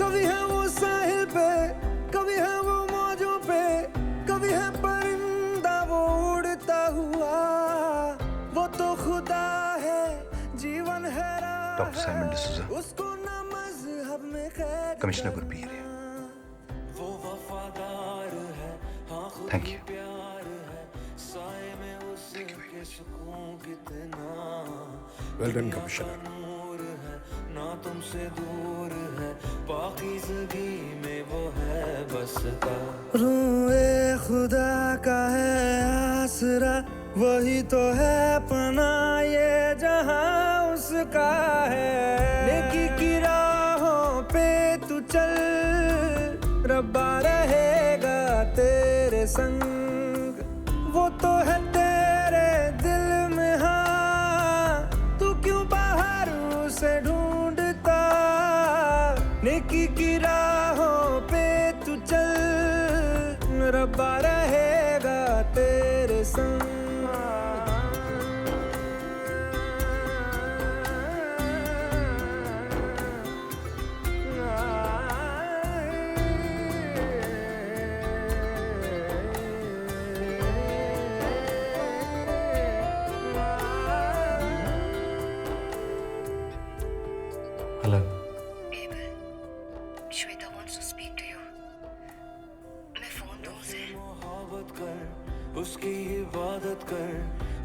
कभी है वो साहिल पे, कभी है वो मौजों पे, कभी है परिंदा वो उड़ता हुआ, वो तो खुदा है, जीवन है राह डॉक्टर साइमन डिसूजा, उसको ना मज़हब में कैद कमिश्नर गुरबीर है। वो वफादार thank you. Well done commissioner. ना तुमसे दूर है पाकीज़गी में वो है बसता। रूए खुदा का है आसरा, वही तो है पना ये जहां उसका है। नेकी की राहों पे तू चल, रब्बा रहेगा तेरे संग। वो तो है तेरे दिल में, हाँ तू क्यों बाहर उसे ढूंढता। नेकी की राहों पे तू चल, रब्बा रहेगा तेरे संग। Hello. Shweta wants to speak to you. मैं फोन दूं उसे? मोहब्बत कर, उसकी इबादत कर,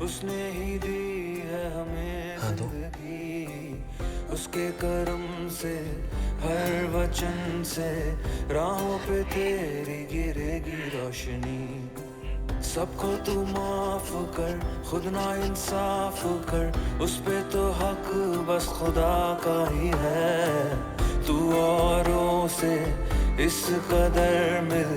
उसने ही दी है हमें जिंदगी। उसके करम से हर वचन से राहों पे तेरी गिरेगी रोशनी। सबको तू माफ कर, खुद ना इंसाफ कर, उस पे तो हक बस खुदा का ही है। तू औरों से इस कदर मिल,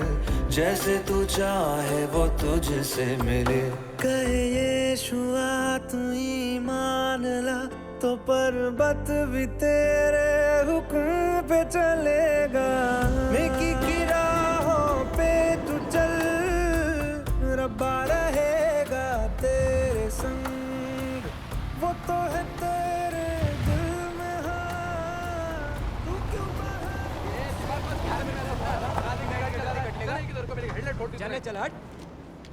जैसे तू चाहे वो तुझसे मिले। कहे यीशुआ तू ईमान ला, तो पर्वत भी तेरे हुक्म पे चलेगा। नेकी की राहों पे तू चल, रब्बा रहेगा तेरे संग। वो तो है तेरे दिल में, हाँ तू क्यों चले चल हट।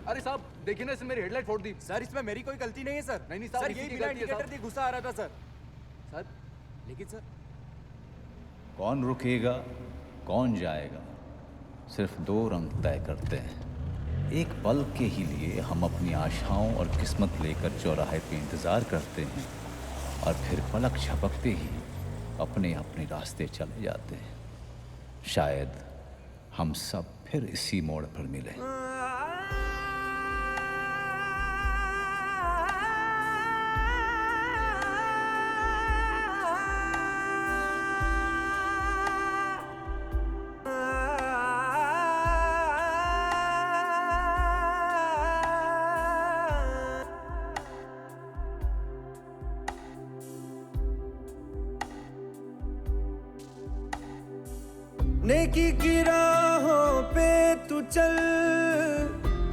अरे साहब देखिए ना, इसने मेरी हेडलाइट फोड़ दी। सर इसमें मेरी कोई गलती नहीं है सर। नहीं साहब, ये बिना इंडिकेटर दिए गुस्सा आ रहा था सर। सर लेकिन सर कौन रुकेगा कौन जाएगा, सिर्फ दो रंग तय करते हैं। एक पल के ही लिए हम अपनी आशाओं और किस्मत लेकर चौराहे पे इंतज़ार करते हैं, और फिर पलक झपकते ही अपने अपने रास्ते चले जाते हैं। शायद हम सब फिर इसी मोड़ पर मिले। नेकी की राहों पे तू चल,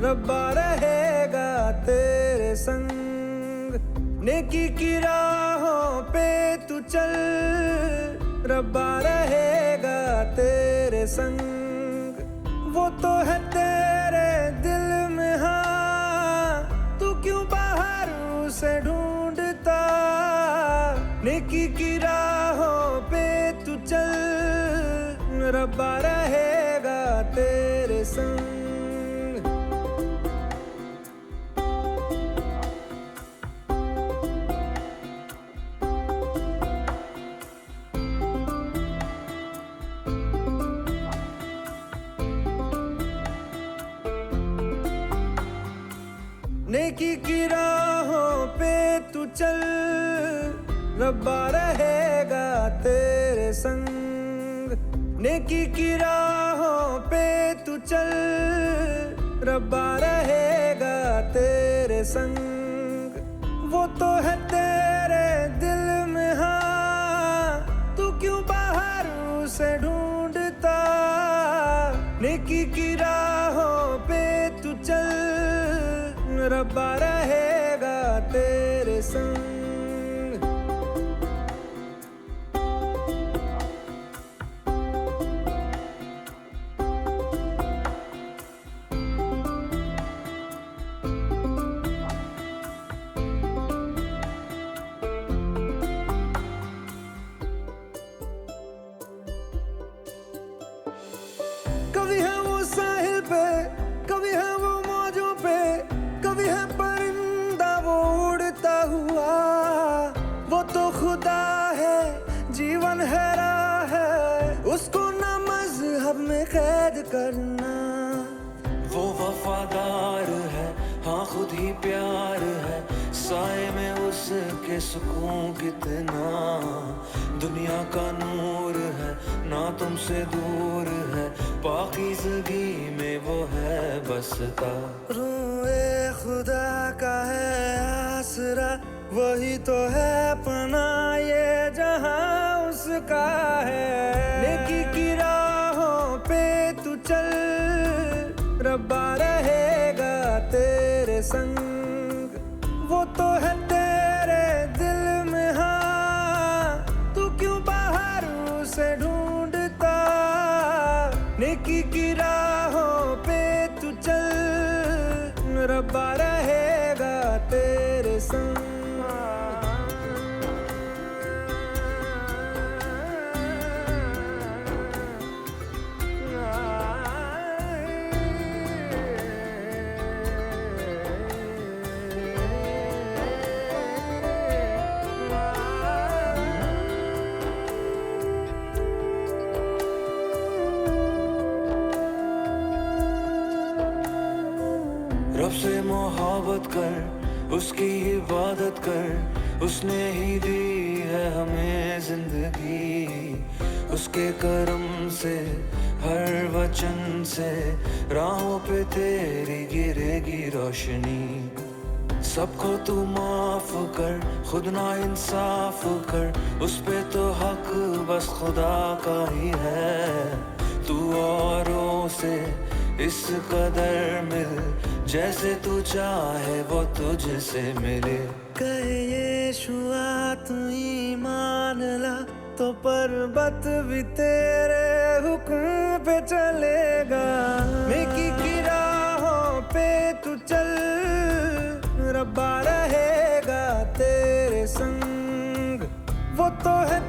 रब्बा रहेगा तेरे संग। नेकी की राहों पे तू चल, रब्बा रहेगा तेरे संग। वो तो है तेरे दिल में, हाँ तू क्यों बाहर उसे ढूंढता। नेकी की राहों पे तू चल, रब्बा रहेगा तेरे संग। नेकी की राहों पे तू चल, रब्बा रहेगा तेरे संग। नेकी की राहों पे तू चल, रब्बा रहेगा तेरे संग। वो तो है तेरे दिल में, हाँ तू क्यों बाहर उसे ढूंढता। नेकी की राहों पे तू चल, रब्बा रहेगा तेरे संग। कभी है वो साहिल पे, कभी है वो कैद करना। वो वफादार है, हाँ खुद ही प्यार है, साए में उसके सुकून कितना। दुनिया का नूर है, ना तुमसे दूर है, पाकीज़गी में वो है बसता। रूए खुदा का है आसरा, वही तो है पनाह ये जहां उसका है। नेकी की राहों पे तू चल, रब्बा रहेगा तेरे संग। वो तो है तेरे दिल में, हाँ तू क्यों बाहर उसे ढूंढता। नेकी की राहों पे तू चल, रब्बा रहेगा तेरे संग। रब से मोहब्बत कर, उसकी इबादत कर, उसने ही दी है हमें जिंदगी। उसके करम से, हर वचन से, राहों पे तेरी गिरेगी रोशनी। सबको तू माफ कर, खुद ना इंसाफ कर, उस पे तो हक बस खुदा का ही है। तू औरों से इस कदर मिल, जैसे तू चाहे वो तुझसे मिले। कहे यीशुआ तू ईमान ला, तो पर्वत भी तेरे हुक्म पे चलेगा। नेकी की राहों पे तू चल, रब्बा रहेगा तेरे संग। वो तो है